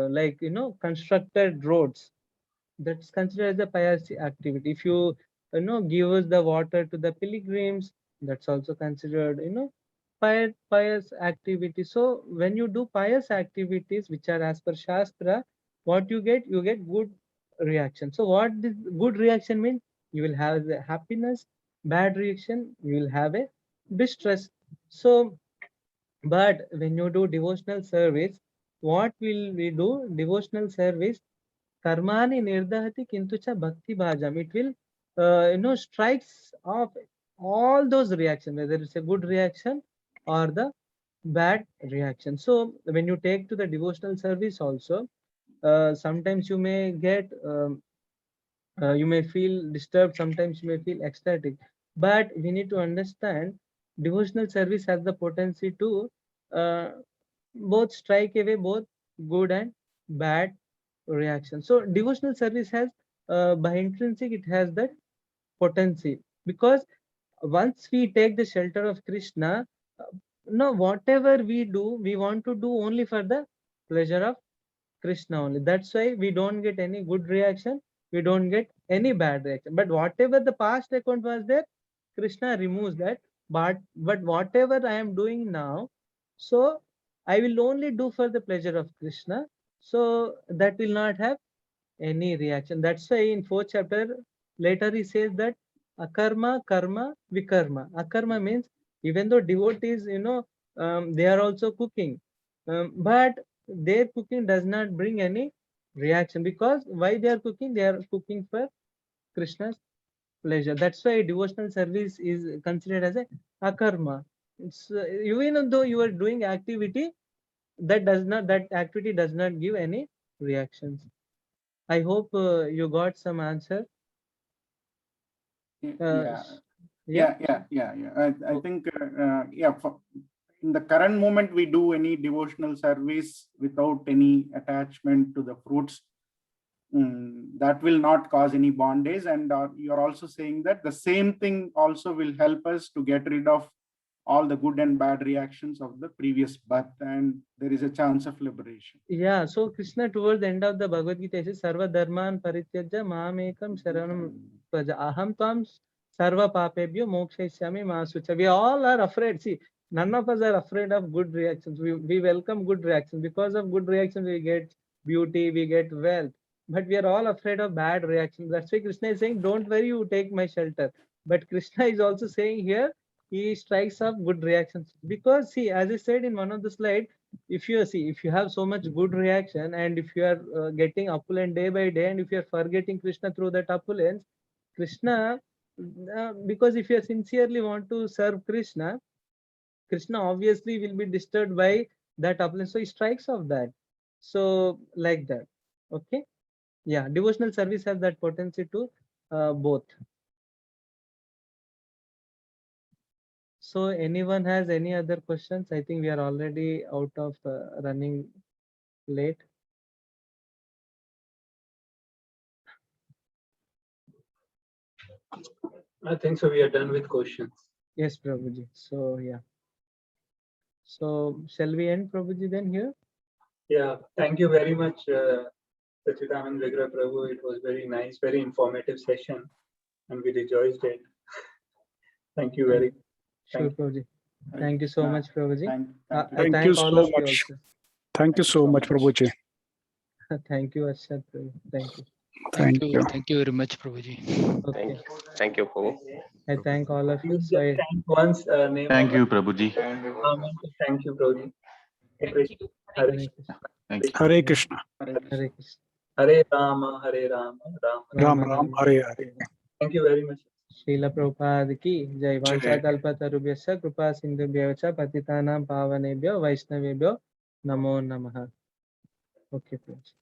like, constructed roads, that's considered as a pious activity. If you, give us the water to the pilgrims, that's also considered, pious activity. So when you do pious activities which are as per Shastra, what you get? You get good reaction. So what this good reaction means? You will have the happiness. Bad reaction, you will have a distress. So, but when you do devotional service, what will we do? Devotional service, karmani nirdahati kintu cha bhakti bhajam. It will, strikes off all those reactions, whether it's a good reaction or the bad reaction. So when you take to the devotional service also, sometimes you may get, you may feel disturbed, sometimes you may feel ecstatic. But we need to understand devotional service has the potency to uh, both strike away both good and bad reaction. So devotional service has, by intrinsic, it has that potency, because once we take the shelter of Krishna, no, whatever we do, we want to do only for the pleasure of Krishna only. That's why we don't get any good reaction, we don't get any bad reaction. But whatever the past account was there, Krishna removes that. But whatever I am doing now, so I will only do for the pleasure of Krishna. So that will not have any reaction. That's why in 4th chapter, later he says that akarma, karma, vikarma. Akarma means even though devotees, they are also cooking, but their cooking does not bring any reaction, because why they are cooking? They are cooking for Krishna's pleasure. That's why devotional service is considered as a akarma. It's, even though you are doing activity, that activity does not give any reactions. I hope you got some answer. Yeah. Yeah. I think, in the current moment, we do any devotional service without any attachment to the fruits. That will not cause any bondage. And you're also saying that the same thing also will help us to get rid of all the good and bad reactions of the previous birth, and there is a chance of liberation. Yeah. So Krishna towards the end of the Bhagavad Gita says, Sarva dharman parityajya mamekam sharanam praja aham tvam sarva papebhyo mokshayishyami ma sucha. We all are afraid. See, none of us are afraid of good reactions. We welcome good reactions. Because of good reactions, we get beauty, we get wealth. But we are all afraid of bad reactions. That's why Krishna is saying, don't worry, you take my shelter. But Krishna is also saying here, he strikes up good reactions. Because see, as I said in one of the slides, if you have so much good reaction, and if you are getting opulent day by day, and if you are forgetting Krishna through that opulence, Krishna, because if you sincerely want to serve Krishna, Krishna obviously will be disturbed by that opulence, so he strikes off that. So like that. Okay. Yeah, devotional service has that potency to both. So anyone has any other questions? I think we are already out of running late. I think so. We are done with questions. Yes, Prabhuji. So yeah. So shall we end, Prabhuji, then here? Yeah. Thank you very much, Sachidanand Vigraha Prabhu. It was very nice, very informative session, and we rejoiced it. Thank you very. Sure, Prabhuji. Thank you so much, Prabhuji. I Thank thank you all so of you much. also. Thank you so much, Prabhuji. Thank you, Ashad. Thank you. Thank you. Thank you very much, Prabhuji. Okay. Thank you, Prabhu. I thank all of you. Please So just thank once name. Thank you, Prabhuji. Thank you, Prabhuji. Hare Krishna. Hare Hare Krishna. Thank you. Hare Krishna. Hare Krishna. Hare Rama, Hare Rama, Rama. Ram Ram, Hare Hare. Thank you very much. Srila Prabhupada ki jai. Vancha kalpatarubhyasya kripa sindhubhyo cha patitanam pavanebhyo vaishnavebhyo namo namaha. Okay, Prabhuji.